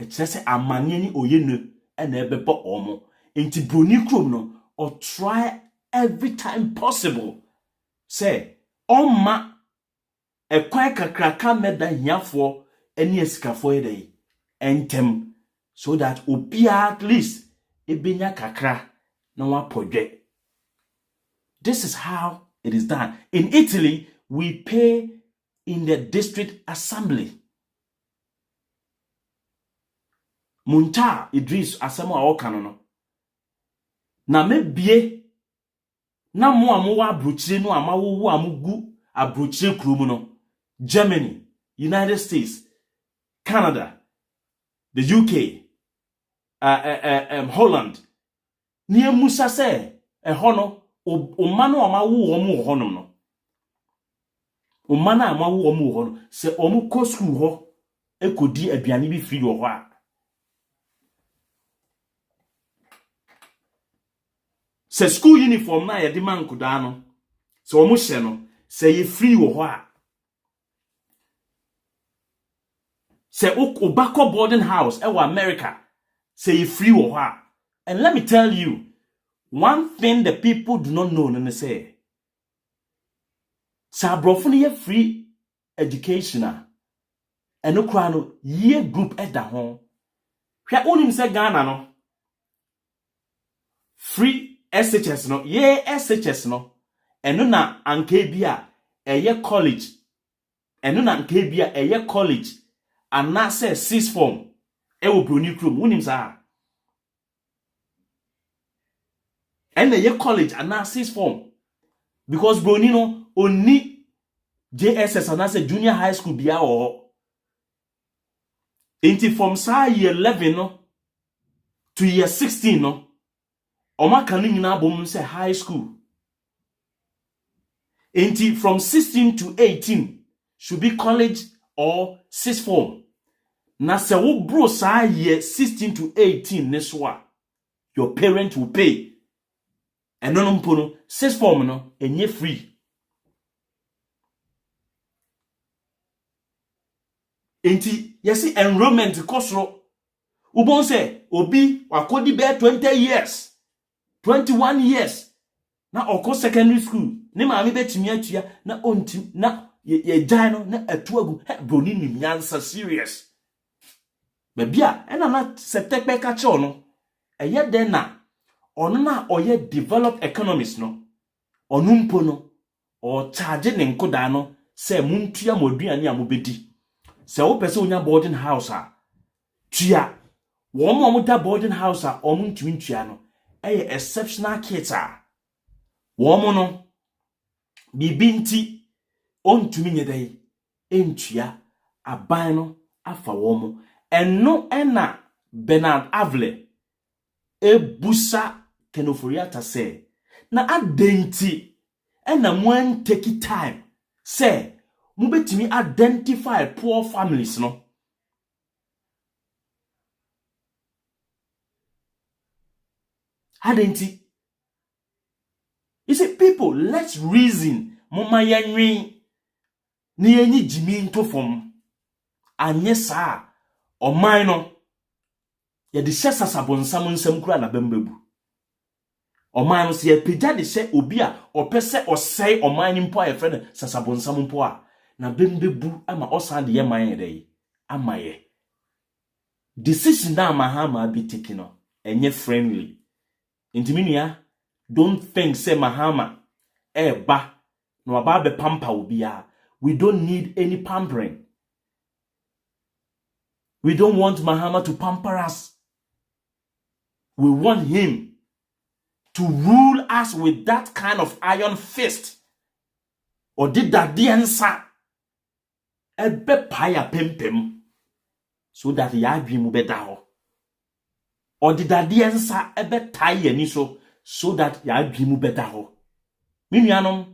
Say amane ni oyenu and ebebo omo. Inti broni krom no or try every time possible. Say oma e kwan kakraka meda hiafo eni esikafo edey entem so that obia at least ebenya kakra na wa podwe. This is how it is done. In Italy, we pay in the district assembly. Munta Idris asemo a okano no. Na mebie na mo amowa abrochire no amawo amugu abrochire krumu no. Germany, United States, Canada, the UK, Holland. Ni musa se hono omano amawo omo honom no. Omana amawo omo hono se omo ko school ho ekodi aduane bi free wo ho a. Se school uniform na ye de man koda no se omo hye no se ye free wo ho a. Se obako boarding house e America se ye free wo ho a. And let me tell you one thing the people do not know no say sa brofo no ye free education a eno kra no ye group e da ho hwa onim se Ghana no free SHS no ye SHS no eno na anka bia eye college eno na anka bia eye college ana se sixth form e wo broni krom onim sa ena ye college ana sixth form because broni no oni JSS ana se junior high school bia o inti from sa year 11 no to year 16 no Oma kanu nyina bom say high school. Inti from 16 to 18 should be college or sixth form. Na se wo bro sa year 16 to 18 neswa your parent will pay. And no mpono sixth form no enye free. Inti yesi enrollment kosro ubon say obi wakodi be 20 years 21 years na oko secondary school ne maami betimi atua na ontim na ye gyan no na atuagu broni nim nyansa serious ba bia ena na setekpe ka che ono eye den na ono na oye developed economies no onu mpo no o charge ne nkoda no se muntua moduane a mobedi se wo pese onya boarding house a tua wo mo da boarding house a o muntumi ntua no exceptional kids a woman no bibinti ontumi nyedai entua aban no afa womo eno ena Bernard Avle ebusa kenoforiata se na adenti ena mwan take time se mubetimi identify poor families no Hadenti. You see, people, let's reason. Mama yanwi ni yenyi jimi into form. Anye sa o no. Ya di sesa sabonsam nsem kura na bembebu. O no se ye peja de se obi a opese osei o ni mpo a ye friend sasabonsam mpo a na bembebu ama osan de ye man dey amaye. Decision na Mahama be taken no enye friendly. Intiminia, don't think say Mahama ba no about the pamper will be. We don't need any pampering. We don't want Mahama to pamper us. We want him to rule us with that kind of iron fist. Or did that the answer? Ebe paya pempem so that the dream will be down. Or did that the answer ebe tie any so that ya dream better ho. Minianom,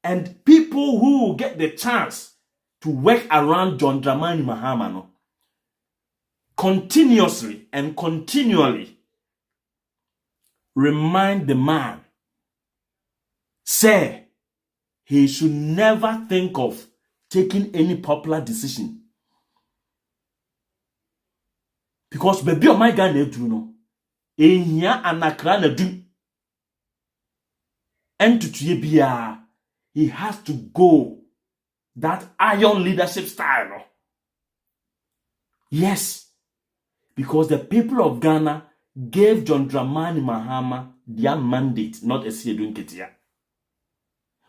and people who get the chance to work around John Dramani Mahama no, continuously and continually remind the man, say he should never think of taking any popular decision. Because baby of my Ghana do no. Ehia anakra na du. And to bia, he has to go that iron leadership style. No? Yes. Because the people of Ghana gave John Dramani Mahama their mandate, not a Siedun Ketia.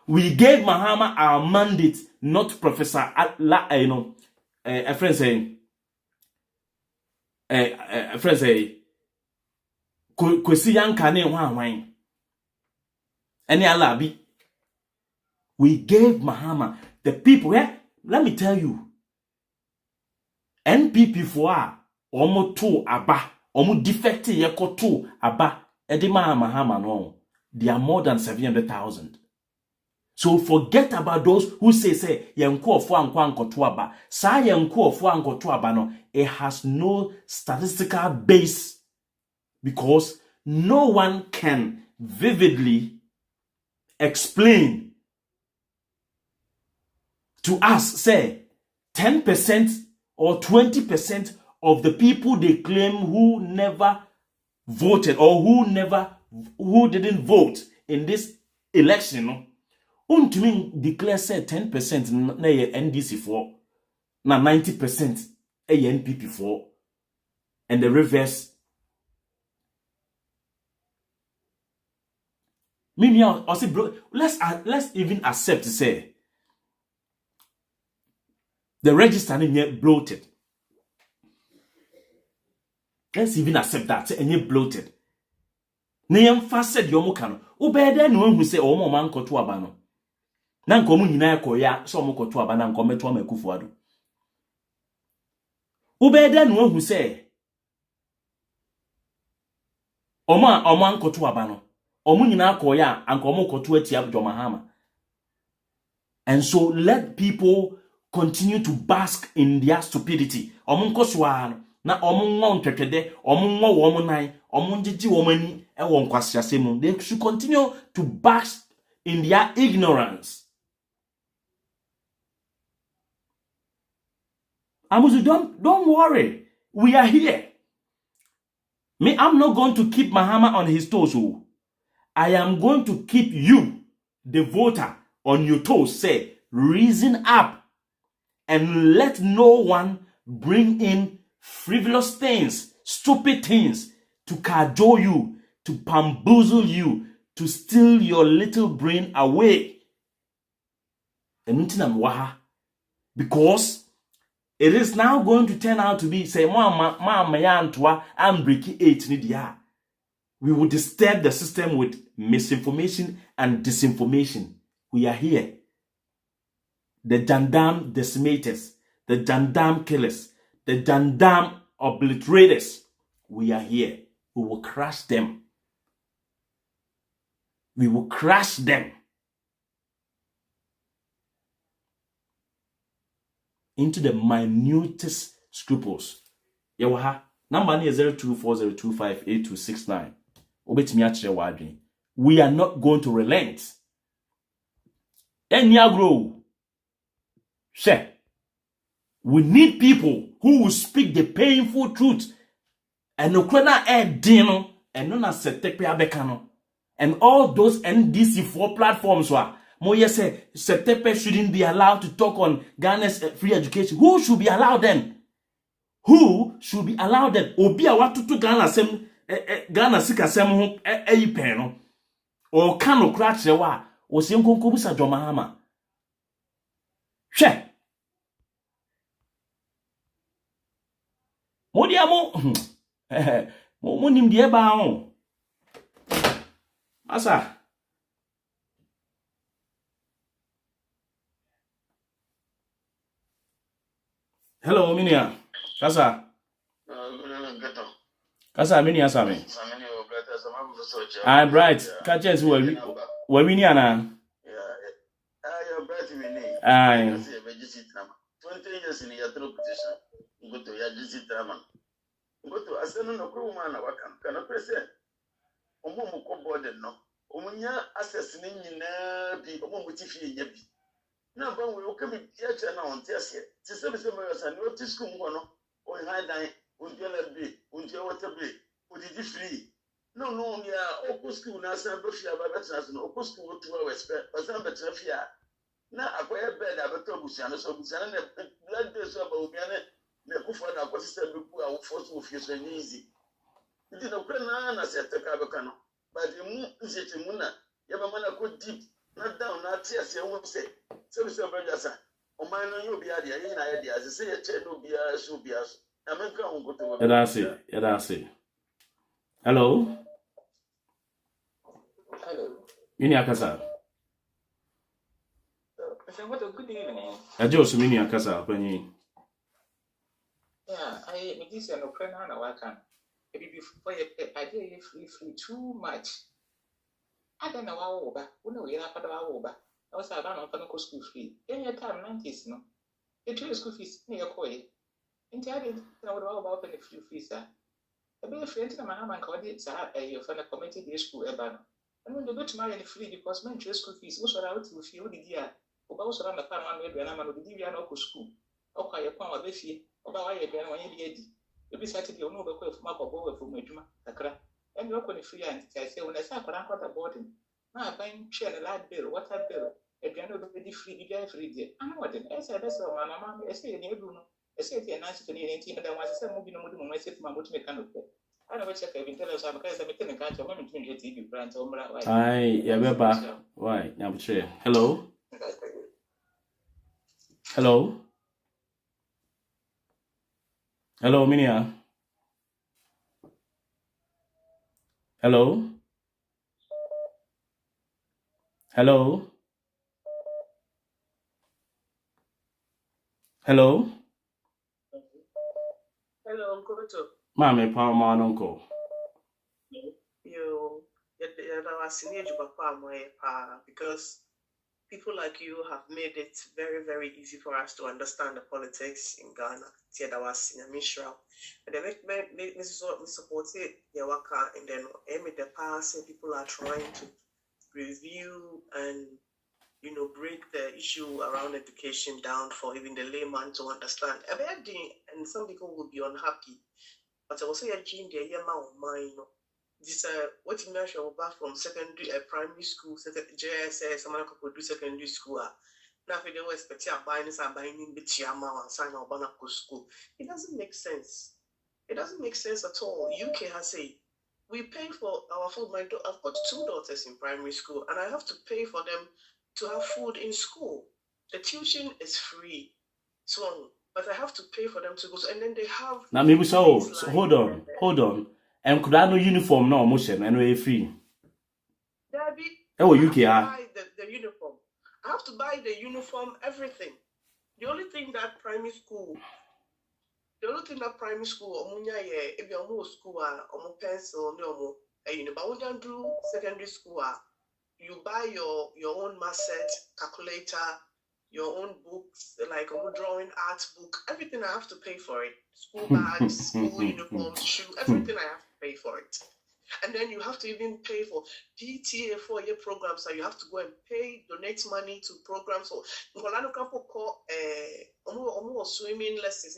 We gave Mahama our mandate, not Professor a friend saying, a friend say, Kwesi Yankane Wine. Any alabi. We gave Mahama the people. Let me tell you. NPP for omo to aba, omo defective yeko to aba. Edema Mahama no. They are more than 700,000. So forget about those who say yenko of anko to aba. Sa yenko of anko to aba no. It has no statistical base because no one can vividly explain to us, say, 10% or 20% of the people they claim who never voted or who didn't vote in this election, no? Untumi declare say 10% na NDC for, na 90% NPP for, and the reverse. Meaning, also, bro, let's even accept to say the register is bloated. Let's even accept that and you bloated. Name fast said your mokano. Ubede no who say omo man koto abano. Nan komu nyina ekoya so omo koto abana nkome to amakufuado. Ubede no who say omo koto abano. Omo nyina koya ankomo koto atia Mahama. And so let people continue to bask in their stupidity. Omo nkoswa na omo nwa ntwetwede, omo nwa wo nan, omo ngigi wo mani e wo nkwasiasem. They should continue to bask in their ignorance. Amuzu, don't worry. We are here. Me, I'm not going to keep Mahama on his toes. I am going to keep you, the voter, on your toes. Say, reason up and let no one bring in frivolous things, stupid things to cajole you, to bamboozle you, to steal your little brain away. Because it is now going to turn out to be, say, I'm breaking 8. We will disturb the system with misinformation and disinformation. We are here. The Jandam decimators, the Jandam killers, the Jandam obliterators. We are here. We will crush them. We will crush them into the minutest scruples. Yawaha, number is 0240258269. We are not going to relent. We need people who will speak the painful truth. And and all those NDC4 platforms Moye say Setepe shouldn't be allowed to talk on Ghana's free education. Who should be allowed then? Who should be allowed then? Obia watutu Ghana sem Ghana sika sem ho pen no. O kano kra chewa o se nkonko busa John Mahama. Hwe. Modia mo nim de ba ho. Asa. Hello, Minia. Kasa. Kasa, Minia Sami. I'm bright. Catches where Minia na. You're bright, Minnie. Aye. 20 years in your position. Go to your visit drama. Go to a son of a woman. Can I present? Omo ko boarded no. Omunya assessing in be omo mutifi yebi. Na ban we come here na on tia se. Ti se me and no to school no. O high dan unjela be, unjela water be, would you free? No, yeah, Oku school, Nasa Bushia, Babatas, no Oku school 2 hours, but some better fear. Now, I wear bed, I better Busiana, so Busiana, blood is about Gana, Nekufana, was said before I would force with you so easy. You didn't know, I said, Takabakano, but the moon is it Muna, Yamana go deep, not down, not tears, I won't say. So, Mr. Bergasa, O man, you'll be idea, in idea, as I say, a chair will be as should be as. I'm going to go to That's it. Hello? Hello. Mini Akasa. Good evening. I just Mini Akasa, Penny. Yeah, I this and Ukraine and Wakan. Maybe before I did free too much. I don't know how over. We know you have over. I was about on school free. Any time 90s, no. The 2 school fees near Koi. Entirely, I would all about a few fees. A bit of friends and Mahama and Cody, a friend of committee day school ever. And when they go to marry free because men school fees, also out to feel the year. Also on the farm and maybe I'm going to give you an old school. Okay, a pound of this year, about why you're going to be Maybe Saturday or no, but from up over from Majuma, Takra. And you're going to free and I say, when I saw what about him. Now, buying share a light bill, what I bill, a general free, you free there. I know what it is. I said, my mamma, I say, near Bruno. I said, you're nice to me, and I was moving on with myself, my motor mechanical. I know what I've been telling us because I'm making a catch of women between the TV brands or Aye, yeah, back. Why? I'm sure. Hello? Hello? Hello, Minia. Hello? Hello? Hello? Hello, Uncle. Mammy, Palma, Uncle. You, because people like you have made it very, very easy for us to understand the politics in Ghana. And they make me support it, and then the past people are trying to review and break the issue around education down for even the layman to understand. And some people will be unhappy. But I also a gene the year of mine. This what you measure back from secondary primary school, JSS, someone could do secondary school. Now if they were expecting buying the Tiama and sign up school. It doesn't make sense. It doesn't make sense at all. UK has a we pay for our food. I've got 2 daughters in primary school, and I have to pay for them to have food in school. The tuition is free, but I have to pay for them to go. And then they have. Now maybe so hold on. And could I no uniform no motion and we free? UK buy the uniform. I have to buy the uniform, everything. The only thing that primary school, omunya if you're more school or pencil, no but when you do secondary school, you buy your own math set, calculator, your own books, like a drawing art book, everything I have to pay for it. School bags, school uniforms, shoe, everything I have to pay for it. And then you have to even pay for PTA 4-year programs, so you have to go and donate money to programs. So swimming lessons,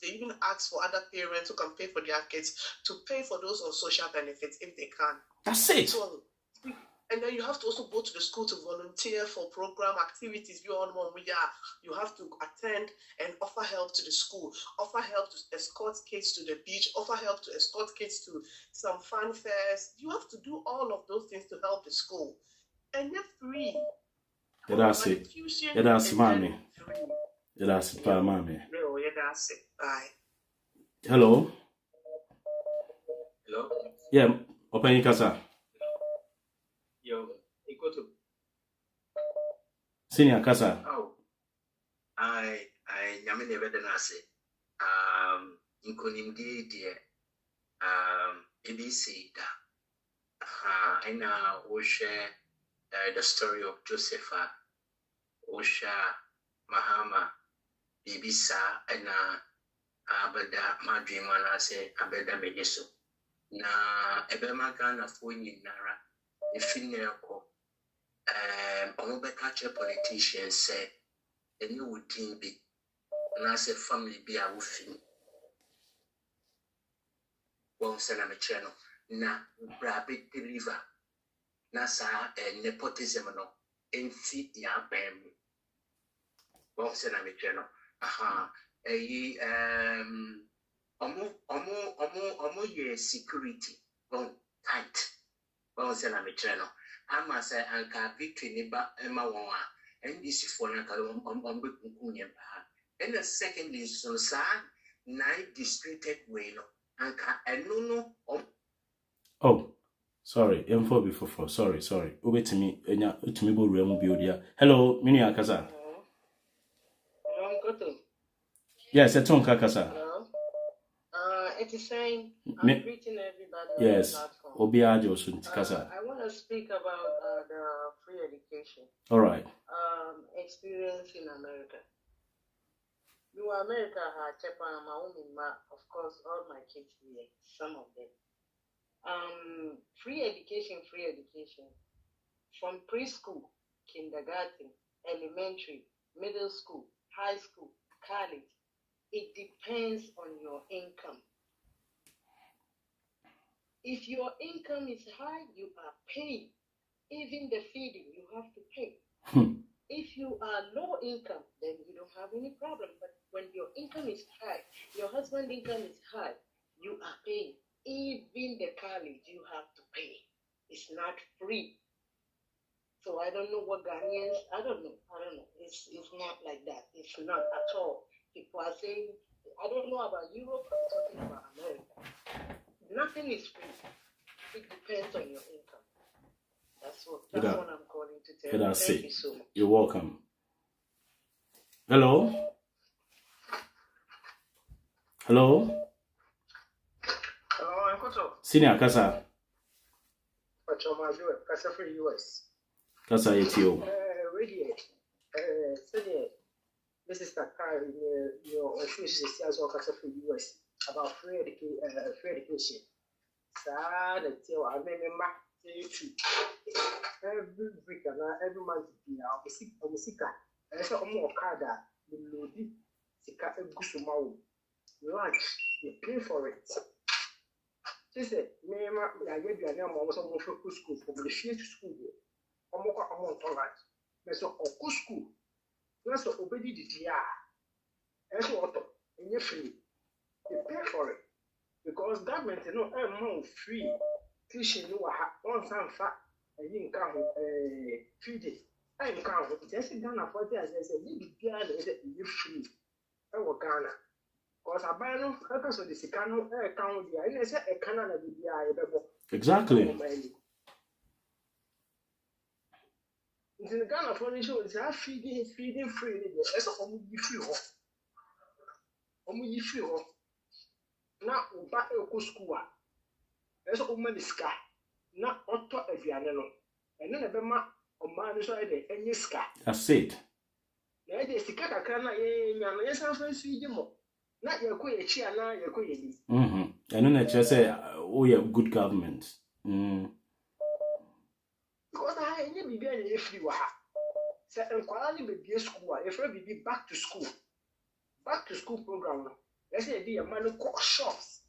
they even ask for other parents who can pay for their kids to pay for those on social benefits if they can. That's it. So, and then you have to also go to the school to volunteer for program activities. You have to attend and offer help to the school, offer help to escort kids to the beach, offer help to escort kids to some fun fairs. You have to do all of those things to help the school. And they're free. That's it. That's mommy. That's it, mommy. No, that's it. Bye. Hello? Hello? Yeah, open your casa. Yo, equal to Senior casa. Oh, I never done say. In Konimdi, dear, ABC, I now will share the story of Joseph, Osha, Mahama, Bibisa, and Abeda, my dream when I say Abeda Medeso. Na Ebema Ghana for Nara. If you know, catch a politician say, and you would be, and I say family be a woofing. One sena me channel. Na rabbit deliver. Na sa nepotism no. Enti ya bem. One sena me channel. Aha. Omo ye security. One tight. One sena me channel. Ama say anka victory ni ba ema won and this for na ka kunkunye ba. And the secondly so sa night distributed way no anka eno no. Oh, sorry. Info before. Sorry. Over to me. To me, bo build here. Hello, Mini Akasa. Yes, it's on Kakasa. It is saying I'm greeting everybody. Yes, Obiajo Kasa. I want to speak about the free education. All right. Experience in America. You America had Japan, of course, all my kids here, some of them. Free education. From preschool, kindergarten, elementary, middle school, high school, college. It depends on your income. If your income is high, you are paying. Even the feeding, you have to pay. If you are low income, then you don't have any problem. But when your income is high, your husband's income is high, you are paying. Even the college, you have to pay. It's not free. So I don't know what Ghanaians, I don't know. It's not like that. It's not at all. People are saying, I don't know about Europe, I'm talking about America. Nothing is free. It depends on your income. That's what I'm calling to tell you. Thank you so much. You're welcome. Hello? Hello, Uncle. Senior Kasa. Kasa for US. Kasa Etio. This is Takari, your official says all Kasa for US about free education. Sad until I remember every week and every month, I'm a sicker. I saw more card, the Lodi, Sika Gusumau. Lunch, they pay for it. She said, Mama, I gave you a name of some school from the share to school. Omoka amount of lunch. Meso Oko school. That's what obedi did ya. That's what and you're free. They pay for it. Because government you know more free. Tuition no one time fat and you can't feed it. I can't just sit down for this and say, you free. I will Ghana. Because I buy no purpose of the Sicano account here. And I said a Canada Exactly. In the Ghana for the show, it's feeding free. That's all you free. Only free. Now, back a school. That's all money scar. Not auto a piano. And then a bema or man is ready and you scar. That's it. Now, there's the Kakana, yes, I'm feeding you more. Not your quay, now your quay. And then I just say, oh, yeah, good government. Because I ain't be there if you are. Certain quality be school, if I be back to school. Back to school program. Let's say the man who cook shops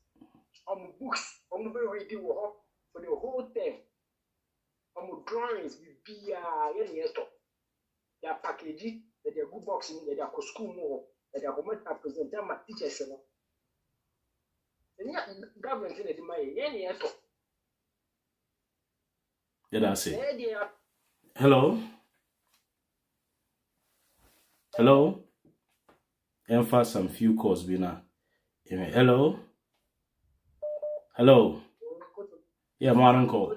on books, on the very for the whole term. On drawings, be any their packaging, that they're good boxing, that they're school more. That are going to present my teachers. And yet, government in the money, any effort. Yeah, that's it. Hello? And for some few calls, Bina. Hello? Yeah, my uncle.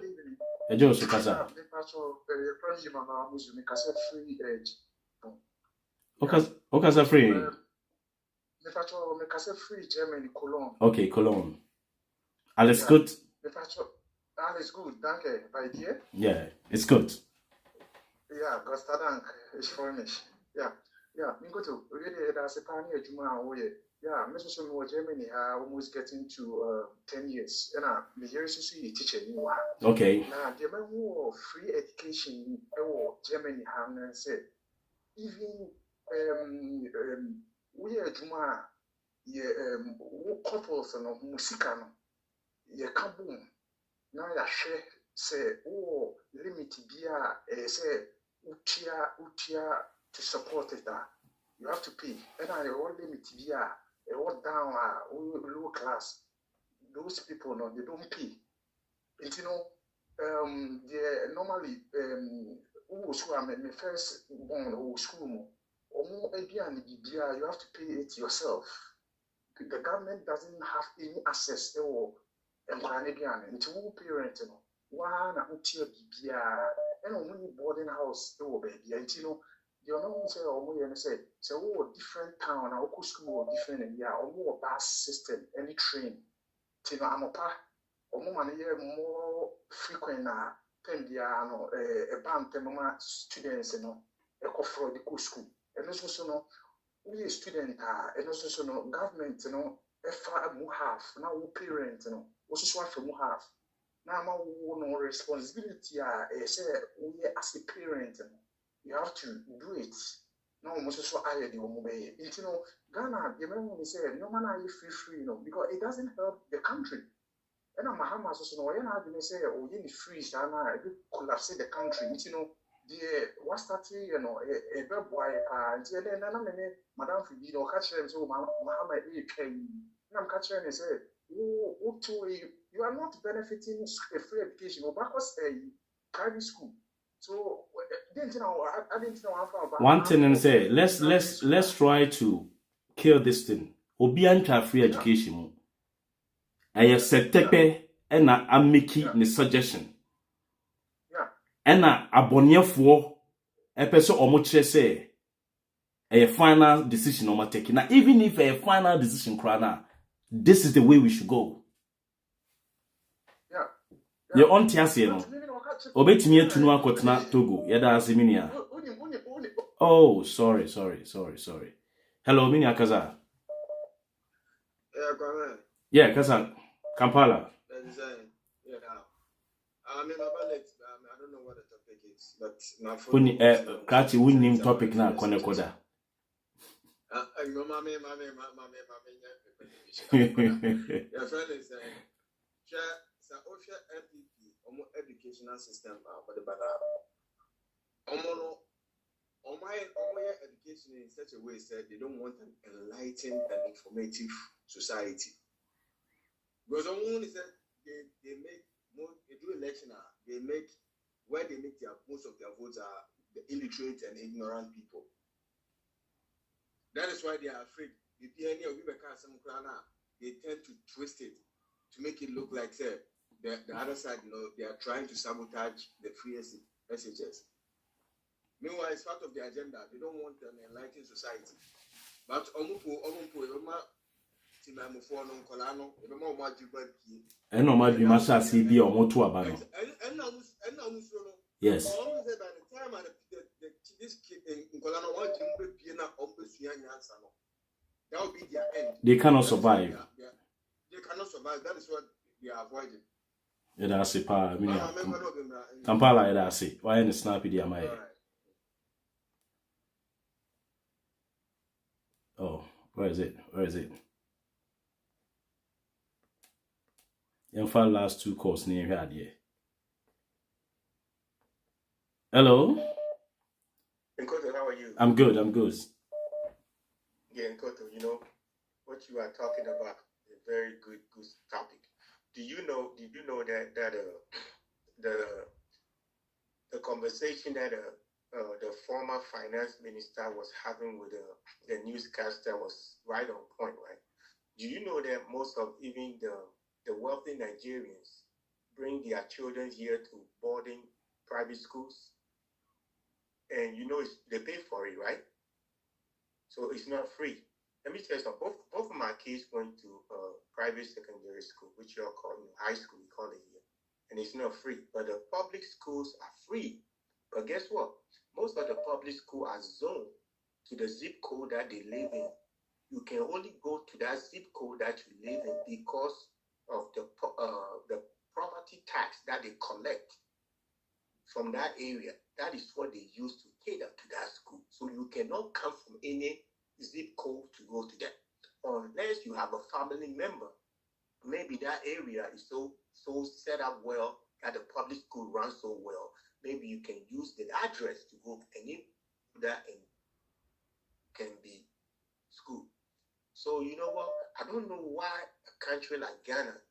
A Joseph Casa. Okay, free. Germany, Cologne. Okay, Cologne. Alles good? Alles gut, danke. Bei dir? Yeah, it's good. Yeah, Gott sei Dank. Ich freue mich. Yeah. Mingoto, really, that's a pioneer Juma. Yeah, Mr. Mo Germany, almost getting to 10 years. And I'm here to see teacher. Okay. Now, the man who free education in Germany, and said, even we are Juma, couples and musicano. you can't boom. Now you share say, oh, limit be say, utia to support it. You have to pay. And I want limit be what down low class. Those people, no, they don't pay. And you know, they normally, who my first born or school, you have to pay it yourself. The government doesn't have any access to into parent, you know, one and only boarding house, baby, and you know, you're not say, oh, different town, our school, different, and yeah, or more bus system, any train, Tino Amopa, or more more frequent, no, a band, students, you know, a for the school, and also, no, we a student, and also, no, government, you know, if I have now, parent, you know, also what from have. Now, no responsibility, say, we as a parent, you have to do it. No, most so I the obey. You know, Ghana, you remember me say, no man are you free, you know, because it doesn't help the country. And Mahama also know, and I didn't say, oh, you need free, and I collapse the country. You know, the what started, you know, a bad boy, and then Madame Phoebe, or catch them, so Mahama, and I'm catching and say, oh, you are not benefiting a free education, or because a private school. So I didn't know how about one thing and say let's try to kill this thing. Obianka free education. I accept and I'm making the suggestion. And abonniefo epeso omochire say a final decision on taking. Now, even if a final decision crana, this is the way we should go. Your on tiasi no. Obetimi atunu akotena Togo. Yada asiminia. Oh, sorry. Hello, Mini Akaza. Yeah, Kaza. Kampala. I don't know what the topic is, but Kachi win name topic na kone koda. Your friend is saying, educational system, but my education in such a way said they don't want an enlightened and informative society. Because only said they do election, they make most of their votes are the illiterate and ignorant people. That is why they are afraid. If any of you they tend to twist it to make it look like the other side, you know, they are trying to sabotage the free messages. Meanwhile, it's part of the agenda. They don't want an enlightened society. But yes. That will be their end. They cannot survive. They cannot survive. That is what they are avoiding. Yeah, that's it. Kampala, that's it. Why in the snappy dear my? Oh, where is it? In fact, last two calls near here. Hello. Nkoto, how are you? I'm good. Yeah, Nkoto, you know what you are talking about is a very good topic. Did you know that the conversation that the former finance minister was having with the newscaster was right on point, right? Do you know that most of even the wealthy Nigerians bring their children here to boarding private schools? And you know they pay for it, right? So it's not free. Let me tell you something. Both of my kids went to private secondary school, which you all call high school, we call it here. And it's not free. But the public schools are free. But guess what? Most of the public schools are zoned to the zip code that they live in. You can only go to that zip code that you live in because of the property tax that they collect from that area. That is what they use to cater to that school. So you cannot come from any zip code to go to that, unless you have a family member maybe that area is so set up well that the public school runs so well. Maybe you can use the address to go and if that can be school. So you know what? I don't know why a country like Ghana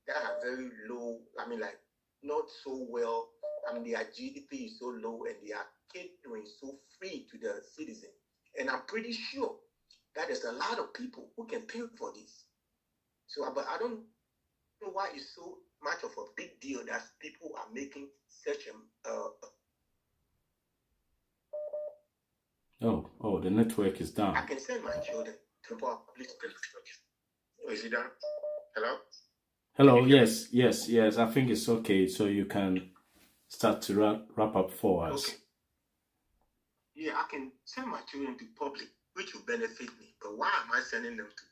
that are very low, like not so well, their GDP is so low and they are catering so free to the citizen. And I'm pretty sure that there's a lot of people who can pay for this. So, but I don't know why it's so much of a big deal that people are making such Oh, the network is down. I can send my children to public school. Is it down? Hello? Hello, yes. I think it's okay, so you can start to wrap up for us. Okay. Yeah, I can send my children to public, which will benefit me. But why am I sending them to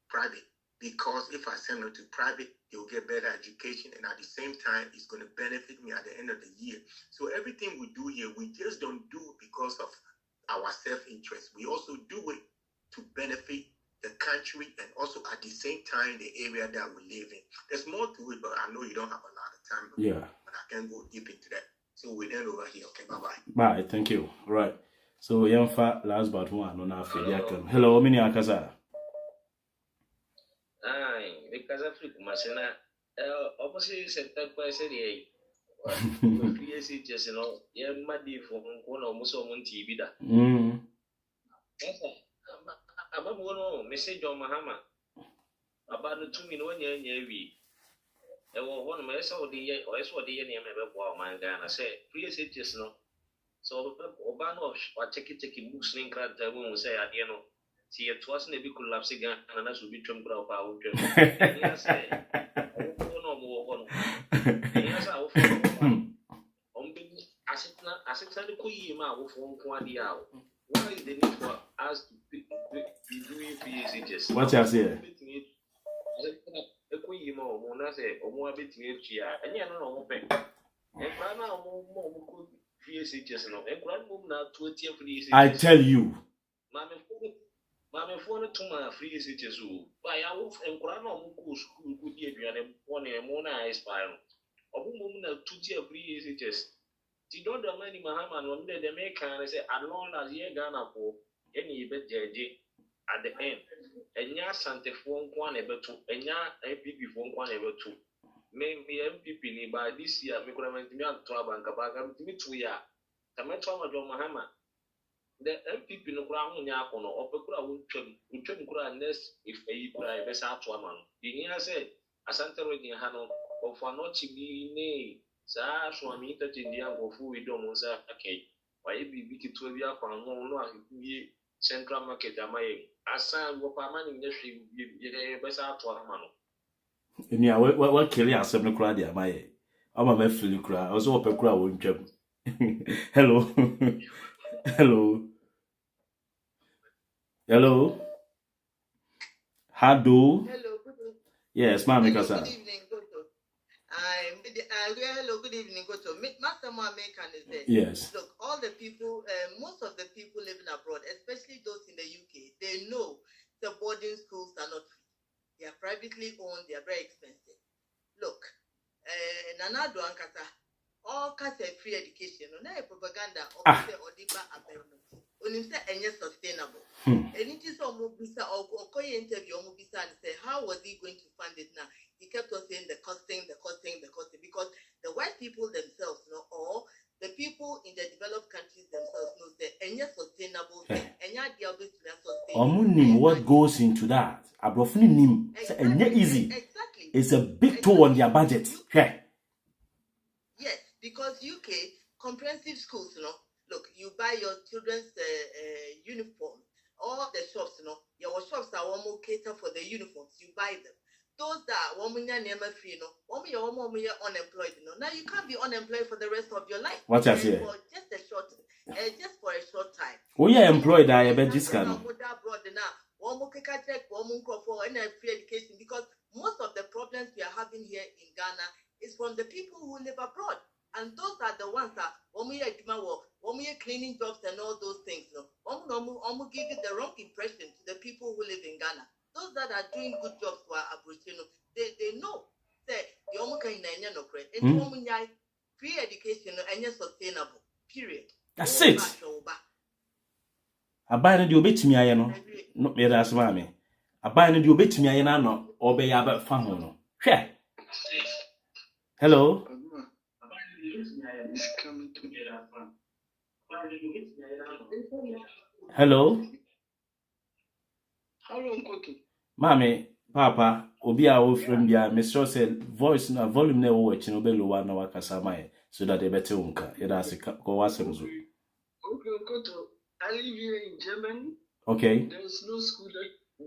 private? Because if I send them to private, they'll get better education, and at the same time, it's going to benefit me at the end of the year. So everything we do here, we just don't do it because of our self-interest. We also do it to benefit the country and also at the same time the area that we live in. There's more to it, but I know you don't have a lot of time. Yeah. But I can go deep into that. So we'll end over here. Okay, bye-bye. Bye, thank you. Right. So Yamfa last but one on our Hello, Mini Akaza. Aye, because I feel Masena opposite sector question. Just yeah, Madi for one almost on TV. Yes, I'm going to message on Mahama about the 2 million year. I will one my Saudi or I saw the name of Mangana say, please it just no. So Obano or take Muslim crowd will say, I know. See, it wasn't a big collapse again, and that should be Trump crowd power. Yes, no more. Yes, I what is the need for us to be doing PhDs? What you say? I tell you. Mama phone to my free cities who by our wolf and Grano school could be a mona spiral. Or woman of 2 tier free cities. She don't know many Mahama one day they make and say, as long as ye Ghana for any bet at the end. And ya Santa phone one ever two, and ya MPP phone one ever two. Maybe MPP by this year, we could have been trouble and Kabaka to me 2 years. Tametama John Mahama. The MPP no ground yakono or Pekura would trim nest if a cry best out to a man. The near said, Asante Rodin Hano, or for not to be nay, Sir, so I'm eaten in the angle who we don't say, okay. Why be big to be up on no central market am I? As son, what a man in the street, best out to a man. Yeah, what kill ya 7 o'clock, am I? I'm a Mefili cry, also a Pekura won't jump. Hello. Hello. Hello. Hello. Yes, ma'am. Good evening, Goto. Hello, good evening, Goto. Master Mohammed is there. Yes. Look, all the people, most of the people living abroad, especially those in the UK, they know the boarding schools are not free. They are privately owned. They are very expensive. Look, Nana Duankata. All kinds of free education, no propaganda, or Odiba abandonment. When say any sustainable. And it is almost or interview and say, how was he going to fund it now? He kept on saying the costing, because the white people themselves know, or the people in the developed countries themselves know that any sustainable thing, any idea of it to sustain. What goes into that? Abrofini exactly. Easy. Exactly. It's a big toll on their budget. Yeah. Yes, because UK comprehensive schools, look, you buy your children's uniform. All the shops, your shops are almost cater for the uniforms. You buy them. Those that woman never free, you're unemployed. Now you can't be unemployed for the rest of your life. What I say? For just for a short time. Oh, yeah, employed. I bet this kind of. Free education, because most of the problems we are having here in Ghana is from the people who live abroad. And those are the ones that when we are cleaning jobs and all those things, give it the wrong impression to the people who live in Ghana. Those that are doing good jobs for Aboriginal, they know that the omo kind na no credit. It's omo nyai free education and sustainable. Period. That's it. Abai no de obetimi aye no. No me da asema me. Abai no de obetimi aye na no obe ya ba fa ho no. Hwe. Hello. Hello. Hello, Nkoto. Mami, Papa, obi a wo frem bia, me sure say voice na volume na wo wachi no be lower na wakasa mai so that they better unka. Ida se ko wasem zo. Okay, Nkoto. I live here in Germany. Okay. There's no school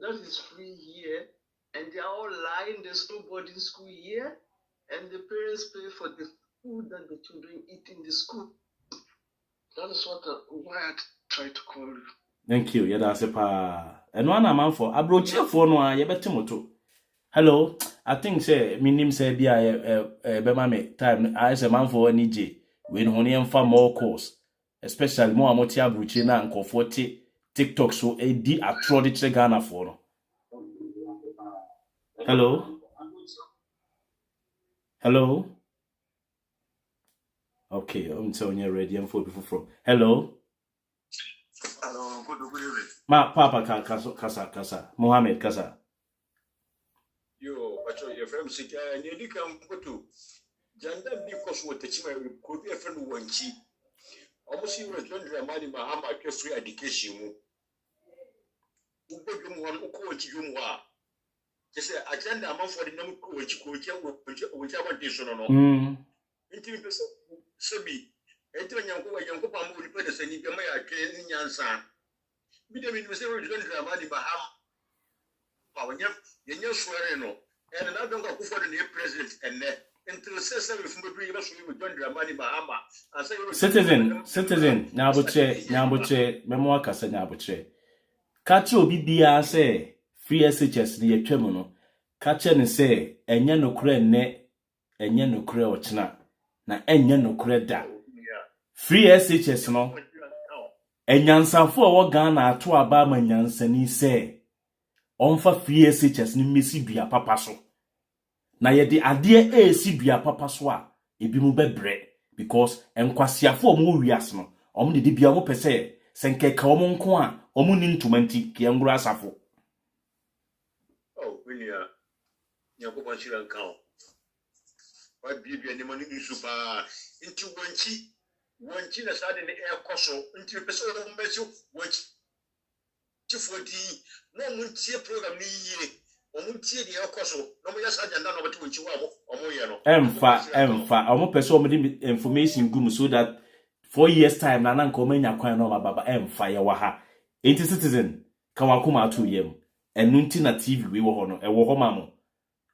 that is free here, and they are all lying. There's no boarding school here, and the parents pay for the food that the children eat in the school. That is why I tried to call you. Thank you. Yada se pa. Eno ana man for abrochiefo no a ye betemoto. Hello. I think say minim say bia be ma me time I say man for ani je. We no ne mfa more course. Especially more amoti abrochi na nkofo TikTok so di atro de che Ghana for no. Hello. Hello. Okay, I'm telling you ready. I'm for people from. Hello. Hello, good evening. Papa kasa. Mohammed kasa. Yo, but your friend said, and you come to Janda because what the chima could be a friend one cheap. Almost you were John Dramani Mahama free education. One coach you are. Just say, agenda among for the number whichever day so no. Intimate Sabi. Enter young Papa will put us and you may have cleaning Yansan. Be them in the same John Dramani Mahama. When you're swearing, and another don't go for the new president and until Cesar with John Dramani Mahama. Citizen, Nabuche, memoir Cassa Nabuche. Catch your BBA say, free SHS near Tremono. Catch and say, and ya no cre ne, and ya no cre or chna. Na enya no kreda free SHS no enyansafo wo Ghana ato aba ma nyansani se onfa free SHS ni mesi dua papa so na ye de ade esi dua papa so a ebi mu bebre because enkwasiafo mo wias no om de bia mo pese senkeka om nko a om ni ntumanti ke ngura asafo William Yakoba Chiran count. What be any money in super into one chin aside in the air coso into a person of measure which 240 no muntie program ni or muntie the air coso no more sergeant than over 2 or more. Emfa omo person of information gum so that 4 years time na nkomanya kwan no baba emfa ye wa ha enti citizen kan wakoma ato yem enunti na TV we wo ho no e wo ho mamo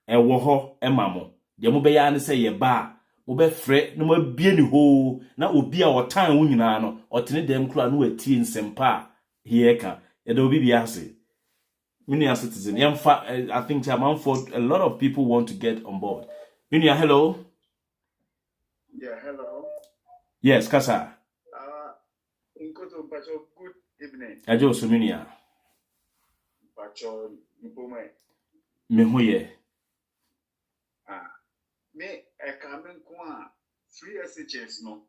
e wo ho emamo de mo be ya ne say ye ba mo be frɛ no ma bie ni ho na obi a wotan wo nyina no otene dem kura no atie nsempa here ka e do obi bia ase mini citizen yemfa I think a lot of people want to get on board. Minia, hello. Yeah, hello. Yes, kasa. Nkoto Pacho, good evening. Ajo Suminia. Pacho, Mpome. Mehuye. Me, I come in kwa free SHS no.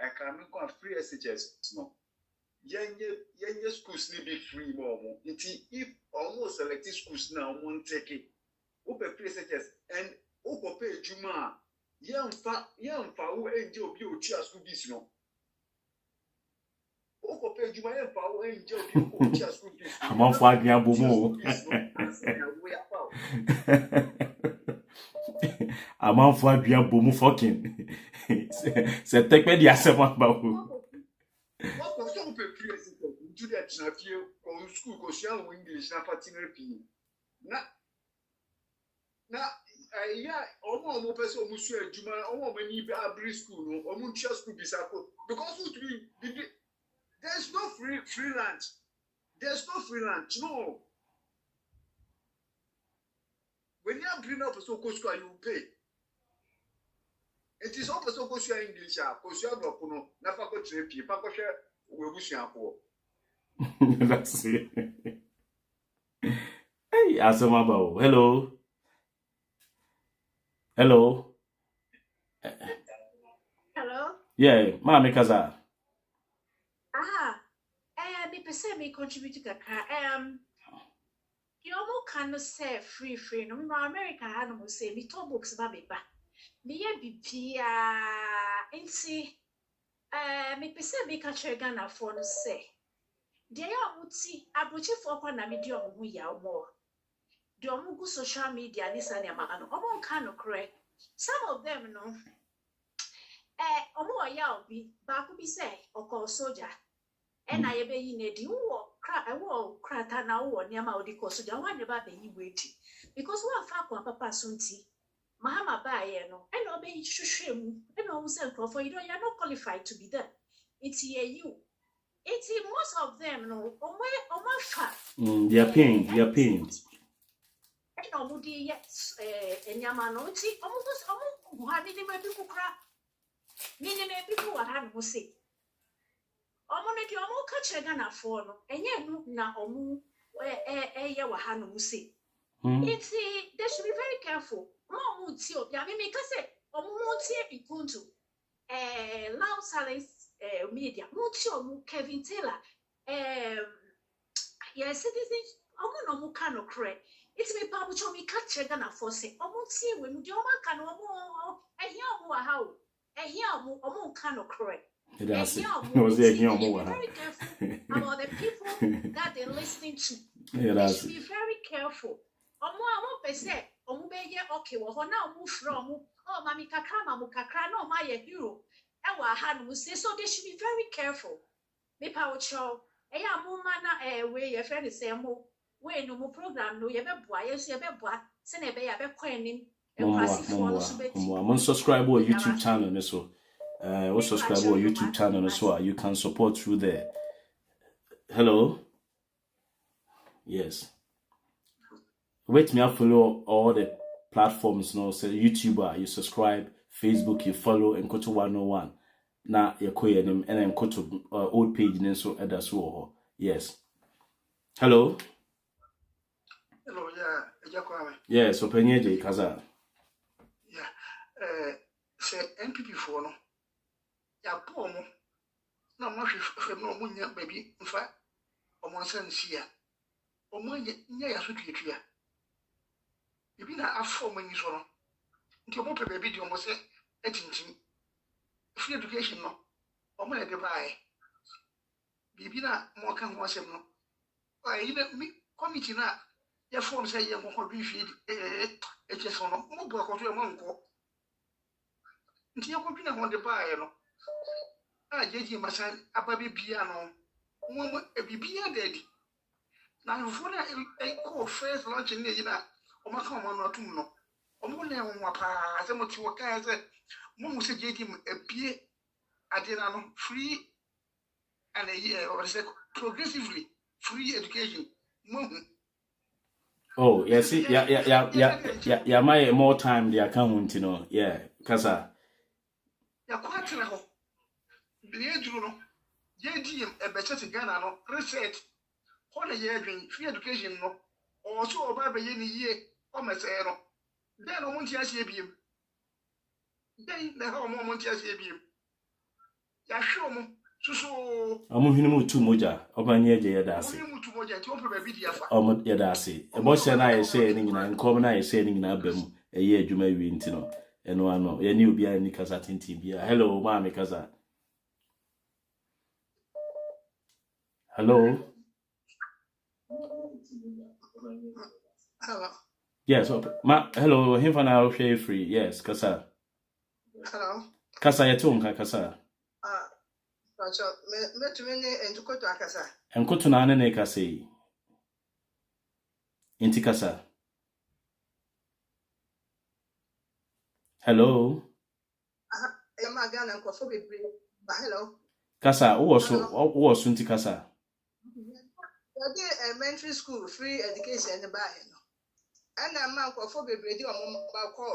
I come in kwa free SHS no. Yenye schools ni be free more. If almost selected schools now won't take it. Open free SHS and open pay juma. Yamfa who enjoy obi ochi school fees no. Open pay juma yamfa who enjoy obi ochi school fees. Amon for agyan bomo. Amon for agyan bomo fucking. C'est tek pe di asema ba wo. What was on pay free SHS? Do that na fie ko school ko sia wo English na patinere pi. Na yeah, almost person who swear Juma, almost when you be school, no, almost school because there's no free lunch. There's no free lunch, no. When you are bring up a so school, you pay. It is all for so school English, because you are not going to never go to the people, we wish you for. That's it. Hey, Asamaba, hello. Hello. Hello. Yeah, Mami Kaza. Me pese me contribute kakra. You almost can say free. No, America had say me top books ba me ba. Me ye bibia. Inti. Me pese me catch Ghana for no say. Deɛ a muti abrochifo kwa na me di omo ya omo. De omo go social media ni sa ne ma no. Omo nka no kre. Some of them no. Omo ya obi ba ku bi say okọ soldier. Na ye be yi na di wo krata na wo niam a odi ko soldier wan ne ba be yi weti. Because wo afa kwa papa so nti. Mahama ba ye no. Na obe yi hwehwe mu. Na omo say for you are not qualified to be there. It's you. It's most of them no fa They are paying. I know mudi yes enyama no ti omo ha ni ma bi kukra ni bi ku wa ha no se omo ne di omo ka chega na fo no enye nu na omo ye wa ha no se it's they should be very careful omo ti obi a me ka say omo ti ikuntu loud silence media muti omu Kevin Taylor yes citizens omu no mu ka no kre it's me pa bucho mi ka chega na force omu tie we mu di omu ka no omu ehia omu wa ha o ehia omu ka no kre very careful about the people that they're listening to. They should be very careful. Omu pese omu be ye okay wo ho na omu from oh mami kakra mamu kakra no ma ye hero. So they should be very careful. Me paucho. Eya muma na we your friend say mo we no mo program no ye be boa yes ye be boa se na be ya be kwanim subscribe to our YouTube channel so we subscribe to our YouTube channel so you can support through there. Hello. Yes. Wait me follow all the platforms no say YouTube you subscribe, Facebook you follow, and go to 101 na yakoye nim and go to old page nin so eda so. Yes. Hello. Hello, yeah, Ejakwame. Yes, openye je kaza. Yeah. Say NPP for no. Ya po mo. Na mo hwe no mo nya baby mfa omo nsansia. Omo nya ya so tuatua. Bibi na afọ mani so no. Nti omo pe baby di omo se etintim. Free education no. Omo na de bae. Bibi na mo kan ho asem no. Ayi na mi committee na ya form say ye mo ko bi feed so no. Mo bo ko to mo nko. Nti ye ko bi na ho de bae no. Jeji masan ababi bia no. Mo bibia dedi. Na mfo na ko first launch ni yi na o maka o no atum no o mo na nwa pa se mo ti wo kan se mo mu se jeji ebie ade na no free and or say progressively free education mo. Oh yes, yeah my more time the account you know. Yeah kasa ya kwatena ho bile duru no jeji ebechete Ghana no research ho na ye adwen free education no o so oba be ye ni yie o mesere no den no monti ase ebiem den na ha mo monti ase ebiem ya hwe mo susu amu hinu mu tu moja obanye eje ye da ase hinu mu tu moja ti o pe ba bi dia fa omo ye da ase e bo hye na ye hye ni nyina nkom na ye hye ni nyina bam eye adwuma wi nti no eno ano ye ni obi a ni kasa tinti bia. Hello mami kasa. Hello. Hello. Yes, hello, him for now free. Yes, kasa. Hello. Kasa yetu kasa. So me to me entuko to akasa. Enkoto na ne kasa yi. Inti kasa. Hello. Ema Ghana nkofo bebre. Hello. Kasa, wo so nti kasa. Elementary school free education in Bahia. And a man for baby or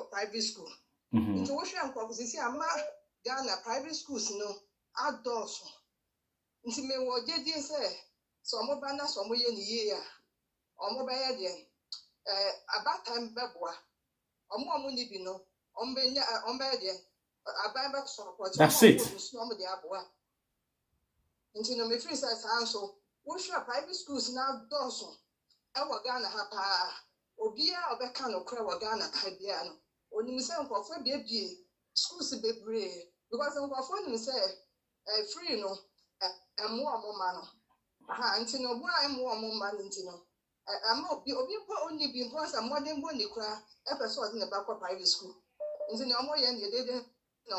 private school. Into what I'm going to see a man Ghana private schools no outdoors. Into me what did you say? So more banners or more year or more by about time beboa or more money be no. That's it. Nti no me free say so wo hwe private schools na doso e wo Ghana ha pa obia obeka no kra wo Ghana ha bia no onim say nkofo bie schools bebre because nkofo nim say free no emo amoma no aha nti no bo emo amoma nti no ama obi po oni bi because amode mbo ni kra e person odi ne ba kwa private school nti no omo ye ne dede no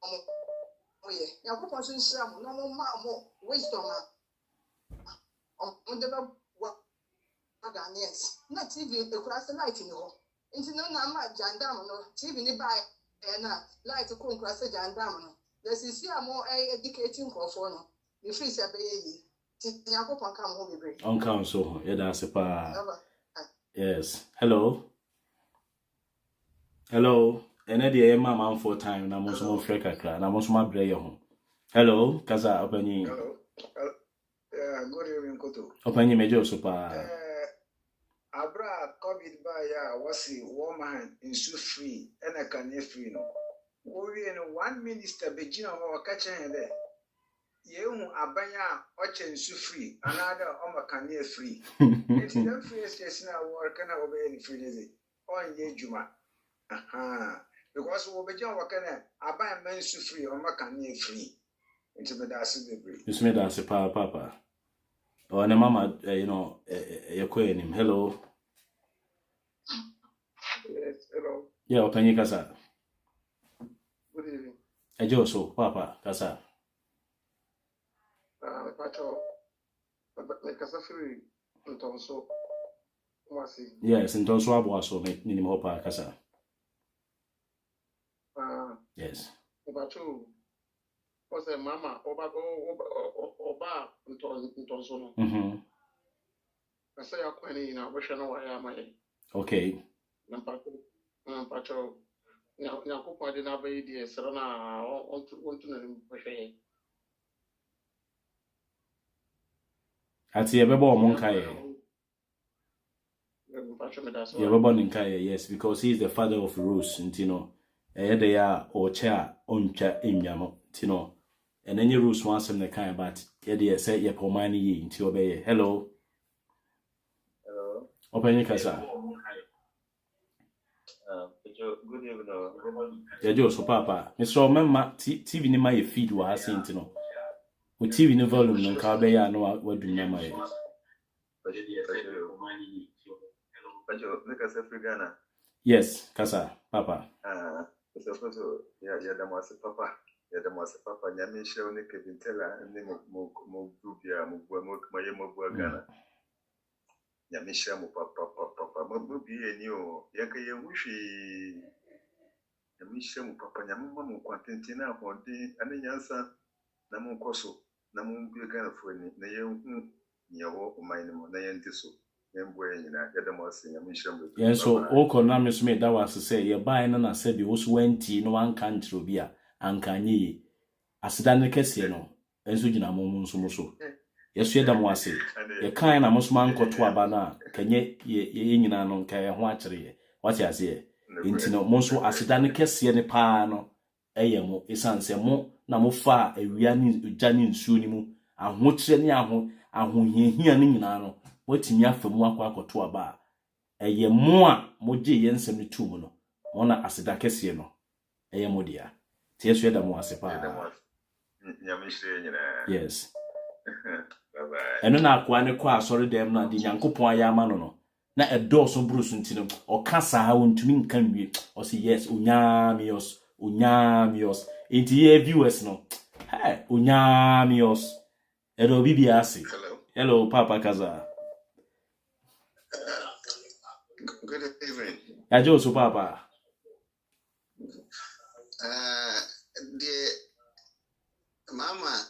omo oye yakopɔ so nhyira mo na mo ma mo wisdom on the Ghanaians na TV ekura se light ni ho nti no na ma jandam no TV ni buy na light ko nkura se jandam no the sisi amo educating crofo no the free se be yi ti yakopɔ ka mo bebre on count so yeah that's a pa. Yes, hello and the mama for time na mo so mo frɛ kakra na mo so ma brɛ ye ho. Hello kaza opani. Hello. Good evening, Koto. Opani mejo so pa. Abra COVID by ya wasi woman in su free and a can free no. We in one minister begin our catching there. You abanya ochen su free, another can free. It's them free as now work and obey any free on ye juma. Aha. Because we begin working abaya men su free or can free. Into the dance debris. You made us a papa. Oh, and mama, you're calling him. Hello. Yes, hello. Yeah, open your casa. Good evening. I just so, papa, casa. Pacho, like a free, and also, yes, and also I was so minimum hopa, casa. Yes. Pacho. Was a mama oba ntonso no. I say akwani na wo hwe no wa ya mai. Okay. Na pacho na ko de na ba yi de sero na ontu na wo hwe. Ati ebebo o monkaye. Ebebo ninkaye, yes, because he is the father of Rose, ntino. They ya o cha oncha imyamo, tino. And then you rules once in the kind, but yeah, say your pomani ye into obey. Hello. Hello. Open your casa. Good evening. Yeah, Joe, papa. Mr. Mama, TV in my feed was seen to know. With TV in the volume, no car bay, I know what do you my. Yes, casa, papa. Papa. The master papa, Yamin show Nick Vintella, and then Mobubia, Ghana. Yamisha, papa, Mobubi, and you, Yaka Yamushi, Yamisha, papa, Yamamu, Quantina, for the Aniansa, Namu Koso, Namu Ghana for Nayan, Yawo, my name, Nayan Tiso. Yes, so all economics made that was to say, you're buying and I said you was went no one country be and can ye asidane kese no enso gina momu nso so yeso yeda mo ase ye kan na mosman koto aba na kanye ye nyina no nka ye ho akere what you say enti no mo so asidane kese ne pa no eye mo esanse mo na mo fa awia ni ujani nsuo ni mu ahokire ne ahohiahia ne nyina no watimi afamu akoto aba eye mo a mo gye ye nsem ne tum no ona asida kese no eye mo dia Yesu yeda mo ase pa. Yes. Bye bye. Eno na akwa ne kwa asori dem na di Nyankopon ayama no no. Na edoso brusu ntino o kasa ha wontumi nka nwie. O say yes, unyamios. Enti ye viewers no. Hey, unyamios. Edo bibi ase. Hello, Papa Kaza. Good evening. Ajo so Papa. The Mama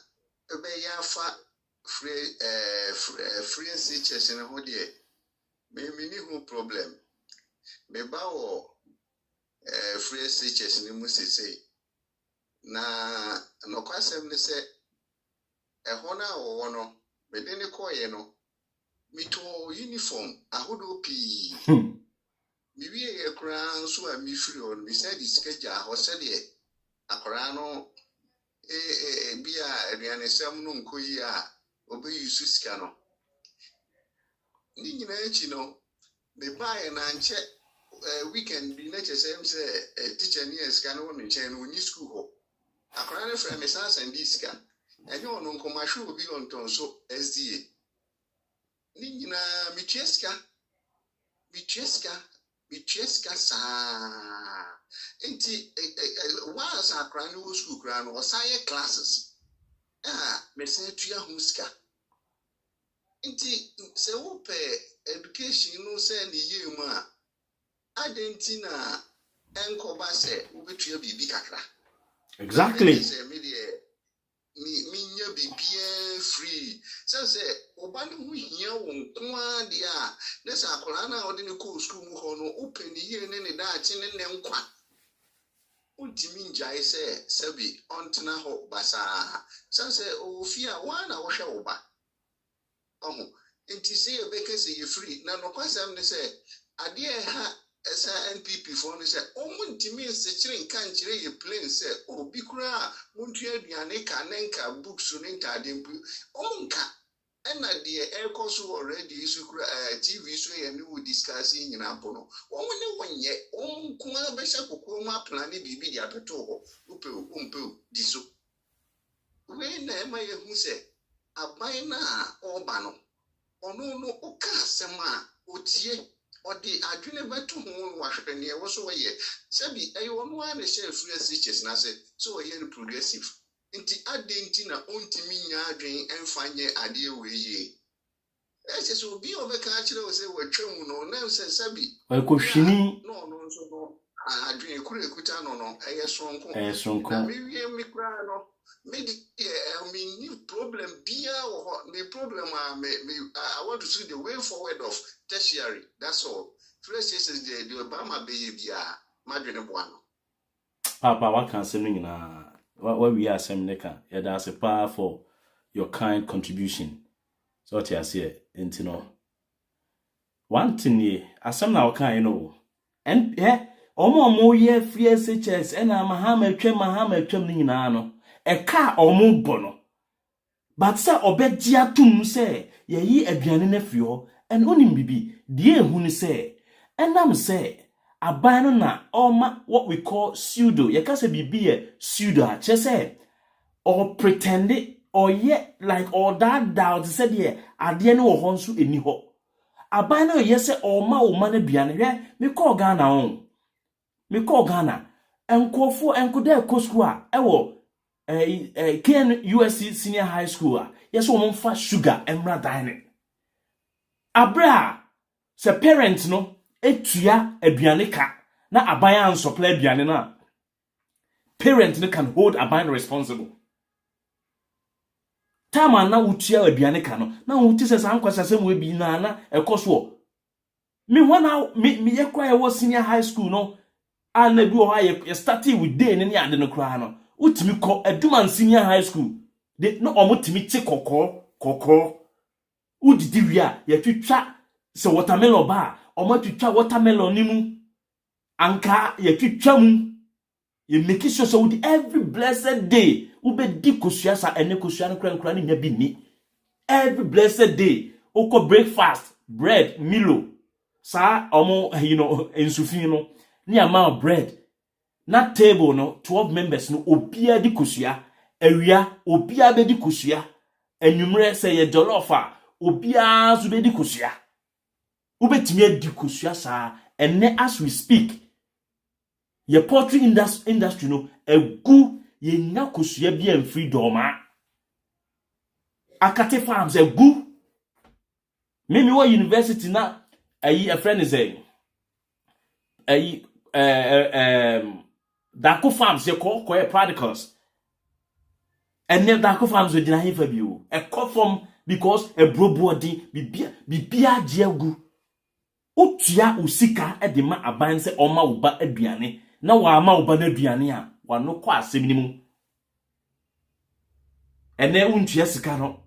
Obeyafa free situation in Hodie. Maybe no problem. Maybe free situation in Musi say. Na no question they say a honor or no, but then a coy no. Me to uniform, a hood Maybe a crown so a me free on me said the schedule or said it. A corano be a Rianne Samuno Koya, obey you Suscano. Nino, they buy an anche weekend be nature same say a teacher near scan on the chain when you school. A corano from a sans and this scan. And you know, commercial will be on Tonso SDA. Nina Micheska. Micheska sa enti was a grand school grand or science classes. Me say tuya huska. Enti se wo pe education no say ni ye ma adentina enko ba se wo betua bibi kakra. Exactly. Me be free. So say, Obani who here won't come on the let's a colana or the cool school no open the year and any that in them qua. Ultiminja say, Sabi, on Tanaho Basa. So say, oh, fear one I wash over. Oh, and to say a vacancy you free. Now, no question they say, I dear ha. As NPP for me say, oh, Montimin Sitching can't you plain say, oh, Bikura, Montia Dianeca, Nenka, books on Intadimpu, Onka, and the air course already is TV so and we will discussing in Apono. One yet, on Kuma Besa Kukuma planning Bibi Apeto, Upu, Diso. When am I who say, Abina or Bano, or no, Okasama, Otie. Or the adrenaline to whom was near was over here. Sabi, I want to share free stitches, and I said, so I hear progressive. Inti adentina onti minya drain and find ye idea way ye. As it will be over culture, say, we're true, no, no, says Sabi. Well, Kushini. No, so no. I drink Kuritano, no, I strong. Maybe me cry, no. Maybe I mean, new problem, beer or the problem. I want to see the way forward of tertiary. That's all. First is the Obama baby, Madrid one. Papa, what can say now? What we are saying, yeah, that's a power for your kind contribution. So what you say, and you know, one thing ye, as some now can you know, and yeah, more year free SHS, and Mahama twem ni na no. A car or more bono. But sir, obedia tum say, ye ye aduane na fio, and onim bibi, dear huni say, and I'm say, a banana or what we call pseudo, ye can say bibi pseudo, say, or pretend it, or yet like all that doubt said ye, a dear no honsu any ho. A banana yes, or ma o money biane, me call Ghana on. Me call Ghana, and call for and could there cosqua, ewo. Ken USC Senior High School, yes, woman for sugar and dining. Abra, se parents no, etua aduaneka, na abaya and supply aduanena. Parents no can hold abaya responsible. Tama na utia aduaneka no, na uti se san kwasa se we bi na ekoswo. Me wana me yekwa ye senior high school no, and na bi o ha ye started with day ne ade no kra no. Utimi ko eduman senior high school de no omotimi ti kokko udidi wia ye twitwa se watermelon ba omotwitwa watermelon nimu anka ye twitwa mu ye make sure so with every blessed day ube di kosua sa ene kosua no kra ni nya bi ni every blessed day oko breakfast bread milo sa omo ensufin no ni ama bread. Na table no 12 members no obia di kosua awia obia be di kosua enwumre se ye jollofa obia zu be di kosua ubetimi di kosua sa enne as we speak ye poultry industry no egu ye nya kosua bia en freedom akate farms egu mimi wa university na ayi a friend is saying ayi Dako farms ye call practicals. And then Dako farms we deny for you. A call from because a bro body bibia diagu. Utia usika e de ma aban se oma uba aduane. Na wa ama uba na aduane a wa no kwa asem ni mu. Ene untua sika no.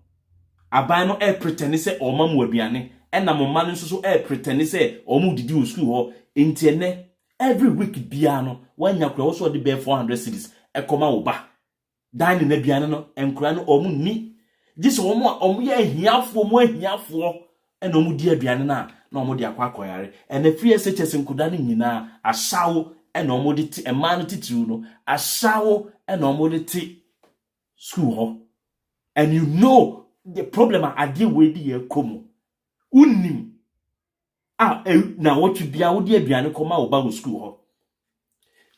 Aban no e pretend se oma mu aduane. ena mo man nso so pretend say omu didi o school ho enti ene every week bia no wanya kura wo so de be 400 cedis ekoma wo ba dan ne bia no enkura no omu ni gise omu ye ahiafo mu ahiafo ena omu di aduane na omu de akwa akoyare ena free SHS nkuda ne nyina asawo ena omu de ti ema no titiru no asawo ena omu de ti school ho. And you know the problem I deal with the komo. Unim. Na what you be out there biano koma oba school ho.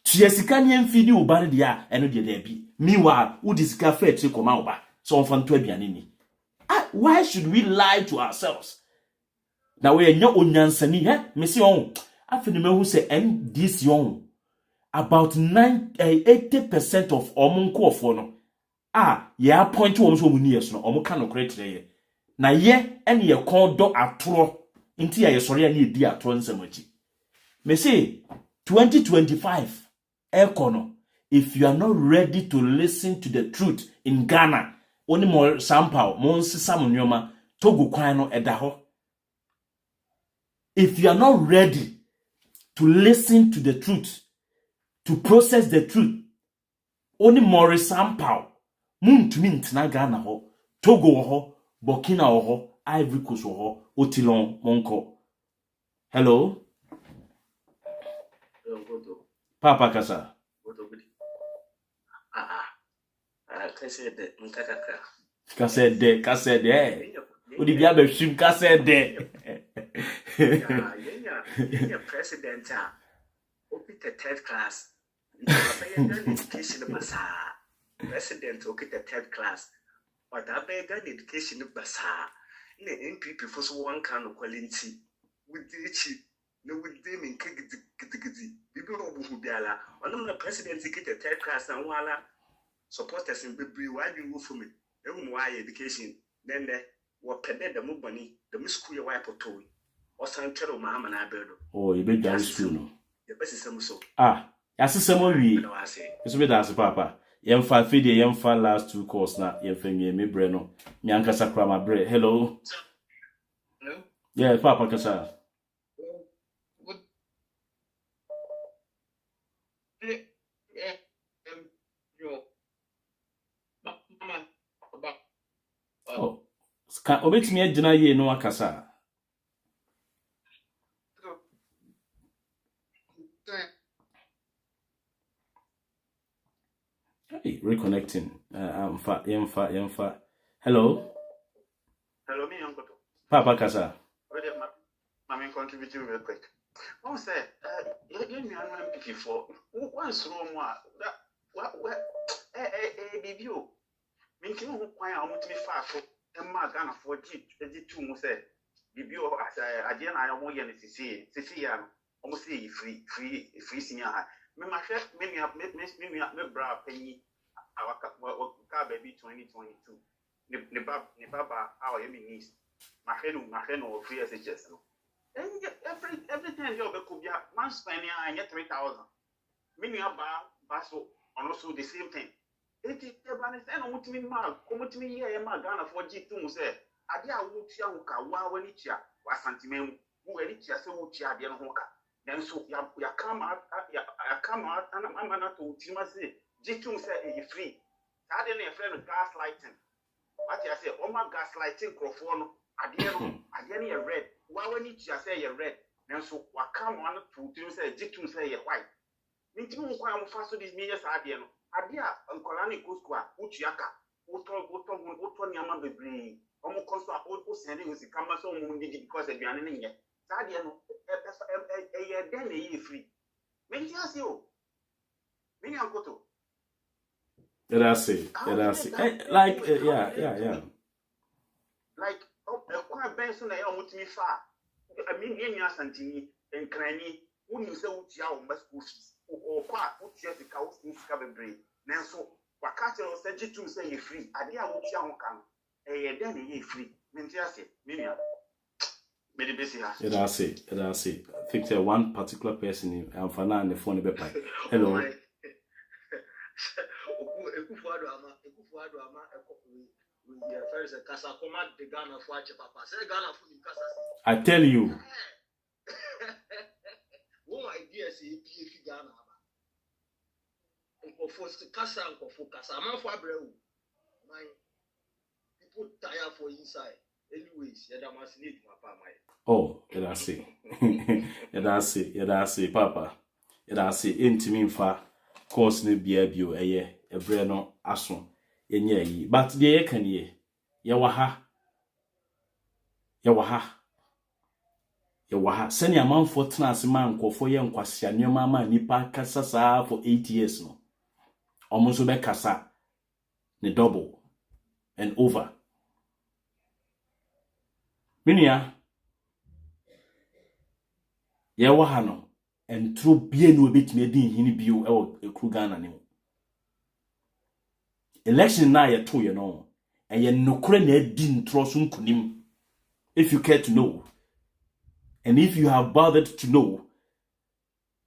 Tiasikani en fidi oba dia eno de debi. Meanwhile, who discover fair to koma oba. So on fan to bianini. Why should we lie to ourselves? Now we are not onyansani, Missy on. After the man who say and this young about 80% of omunko for no. Ya point to omo ni yes no omo ka no correct dey na ye ene ye kon do atoro nti ye sori ani edi atoro nsamachi me say 2025 ekono if you are not ready to listen to the truth in Ghana oni mo sample mo nsisa mo nyoma togo kwan no eda ho. If you are not ready to listen to the truth, to process the truth, oni more sample Muntumi ntina Ghana ho, Togo ho, Burkina ho, Ivory Coast ho, Otilon monko. Hello? Papa Kasa. Kasede. Odi bia be hwim kasede. Yeah, president open the third class. Education basa. President okay the third class. But I beg education basa. In the MPP for so one kind of quality with the cheap. No with them in kigiti. People who be ala. One the president get the third class and wala supporters in baby. Why do you for me? Why education? Then the what peded the money, the school your wife or toy. Or Sancho Mahama na bedo. Oh, you be that school no. The best is so. Asisemo wi. Eso be that papa. Yemfa fide yemfa last 2 course na yemfa me bre no. Me ankasa kra ma bre. Hello. Hello. Yeah, papa kasa. Oh. Ska obetimi agina ye no akasa. Hey, reconnecting. Yemfa. Hello. Hello, me uncle. Papa Kasa. I'm contributing real quick. One say, you me an MPP for once room what BBO. Mean kin who kwai am to me far for Ghana for G2 mo say BBO as I again I am here to see ya almost say free senior high. Me ma hwe me bra penny our car baby 2022 ne baba how you mean niece ma hwe no free SHS no every time you be kubia man spending and get 3,000 me ba so also the same thing it is no mutimi ma komutimi ye ma Ghana for G2 say ade a wo tia wo ka wa wani tia wa santimem wo wani tia se wo tia ade no ho ka then so ya come out I'm not to say G2 say e free that dey na friend gaslighting what you say o ma gaslighting crofo no ade no red wa wani tia say you red then so wa come on to say G2 say you white minti mo kwa mo fa so this media sa ade no ade a nkola na ikoskua uchiaka uto nyama bebre omo konso o sende o sikama so mo ndidi because aduane ne nye sa ade no e den na yi free menti ase o mini ankoto that's it like yeah like kwa ben so na ya omutimi fa I mean yen asantini enkrani wonu se wutia o ma school fees o kwa wutia sika o sika bebre nanso wakati o se G2 say you free ade a wutia ho kan den na yi free menti ase mini that's it. I think there one particular person in Fana and the phone be pipe. Hello. First, Casa command the Ghana for Papa. Say Ghana for the Casa. I tell you. One idea is if Ghana. Uncle for Casa, Uncle for Casa. I'm for Abreu. My people tire for inside. Anyways, yeah, that must need my papa. Oh, that's it, Papa. That's it. Intimate fa course ne bia bio ebre no aso yenye yi. But the can ye. Yawaha. Send your man for trans man for ye nkwasia nyoma ma nipa kasa saa for 8 years no. Almost be kasa ne double and over. Minia Yawaha no and through bien no betime din hini bio ekru Ghana ne. Election na ye to ye no and ye nokre na edi ntro so nkunim. If you care to know, and if you have bothered to know,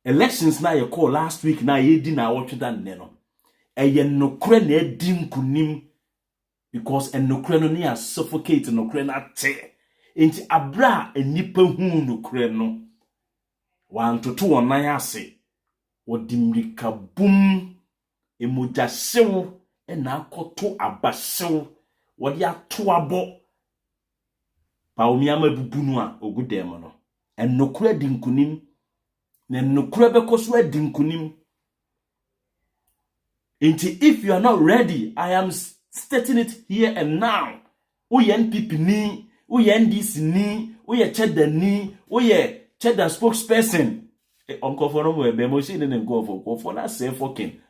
elections na ye call last week na ye di na watch dan ne no and ye nokre na edi nkunim because en nokre no ne suffocate nokre na te enti abra enipa hu nokre no wantoto wonan ase wodimrika bum emoja sew na akoto abasew wodi ato abo pa omiama bubunu a ogudem no enokura dinkunim na enokura bekoso adinkunim enti if you are not ready I am stating it here and now we NPP ni we NDC ni we Cheddar ni we Cheddar spokesperson uncle for no be mo shi ne go for na say fucking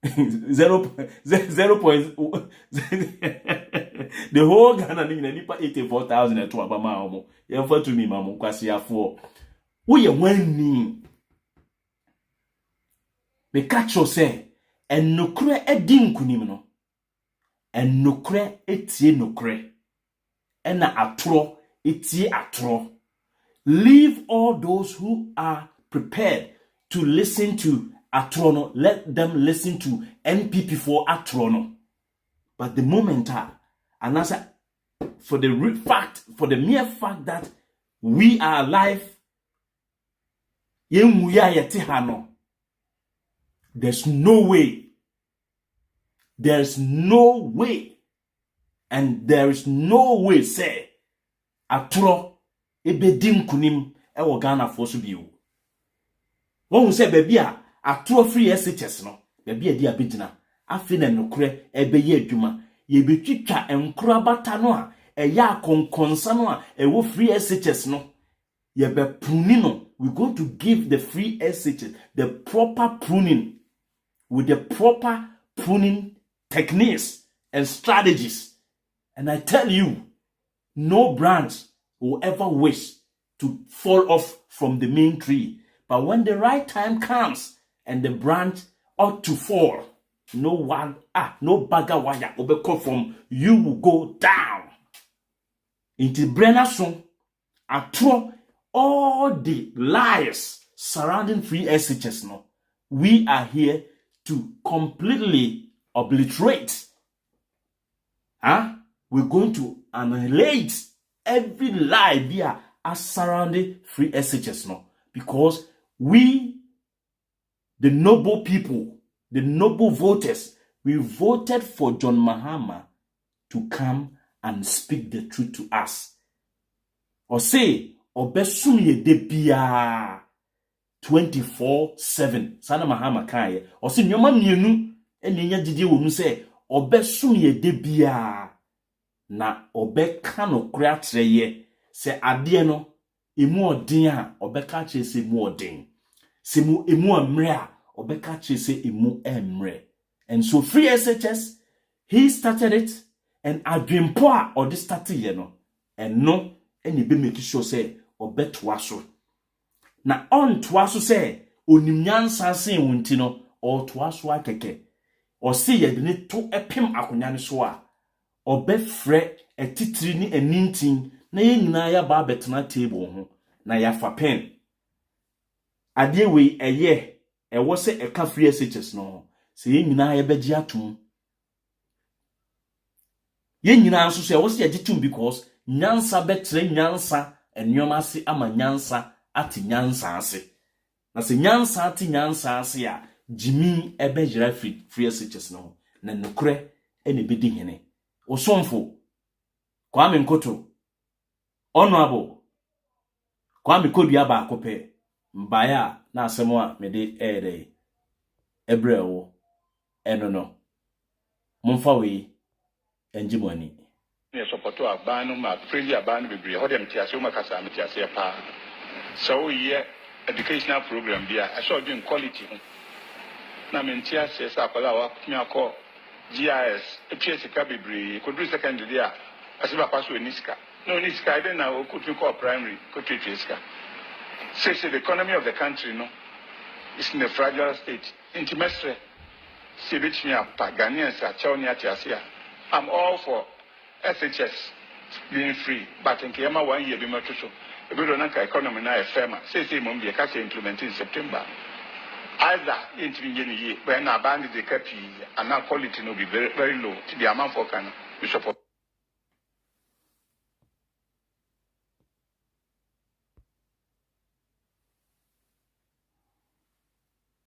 0.0 the whole Ghana ni nipa 84,000 to abama omo ye for to me mamu kwase afo wo ye wanni me catch you say enokre edinkunim no enokre etie nokre ena atro etie atro. Leave all those who are prepared to listen to Atrono, let them listen to NPP for Atrono. But the moment and as for the mere fact that we are alive, there's no way, and there is no way say Atro ebedim kunim ewo Ghana for so biu. Won say baby a Atro free SHS no baby adi abegina afi na nokre ebeye adwuma ye betwitwa enkura bata no a eya akonkonsa no a ewo free SHS no ye be pruni no. We're going to give the free SHS the proper pruning with the proper pruning techniques and strategies. And I tell you, no branch will ever wish to fall off from the main tree. But when the right time comes and the branch ought to fall, no bagger wire will come from, you will go down. Into Brenner song, Atro all the lies surrounding free SHS no. We are here to completely obliterate. We're going to annihilate every lie there as surrounding free SHS no. Because we, the noble people, the noble voters, we voted for John Mahama to come and speak the truth to us. Or say, obesum ye de bia 24/7. Sana Mahama kaye. Or say, nyoma mienu, enya didi wo mu say, obesum ye de bia na obeka no kra treye. Se ade no, emu odin a obeka kire se emu odin. Se mu emu amre a obeka kire se emu emre. And so free SHS, he started it, and adwempo a odi start ye no. And no, and he be make sure say obetwa so. Na on twaso say onimnyansa sen wonti no o twaso akeke. O se ye de ne to epem akonya ne so a obefre etitiri ni enintin na ye nyina ya ba betena table ho na ya fa pen. Ade we eye e wo se e ka free SHS no se ye nyina ya beji atom. Yen nyina nso so was ye gitum because nyansa betre nyansa enwoma ase ama nyansa ati nyansa ase. Na se nyansa ati nyansa ase a Jimmy ebe jira free SHS no na nokure ene bedi hene. Osomfo Kwame Nkoto Honorable Kwame Kodua ba akope mbaya na asemo a mede ere ebrewo enono momfa we enjimoni ne support abanu ma friendly abanu bebre ho dem tiase o makasa me tiase pa so ye educational program bia I saw doing quality na me tiase sa akola wa kutumi akọ GIS EPSika bebre ko do secondary a asiba pass we niska no niska then na o kutumi call primary ko treateska say the economy of the country no is in a fragile state intimestre see which me up Ghanaians are chawni atiasia. I'm all for SHS being free, but in Kiyama 1 year be much so. A good on economy now a firmer. Say mum be a cash implement in September. Either into the when I banded the capi and now quality will be very, very low to the amount for can we support.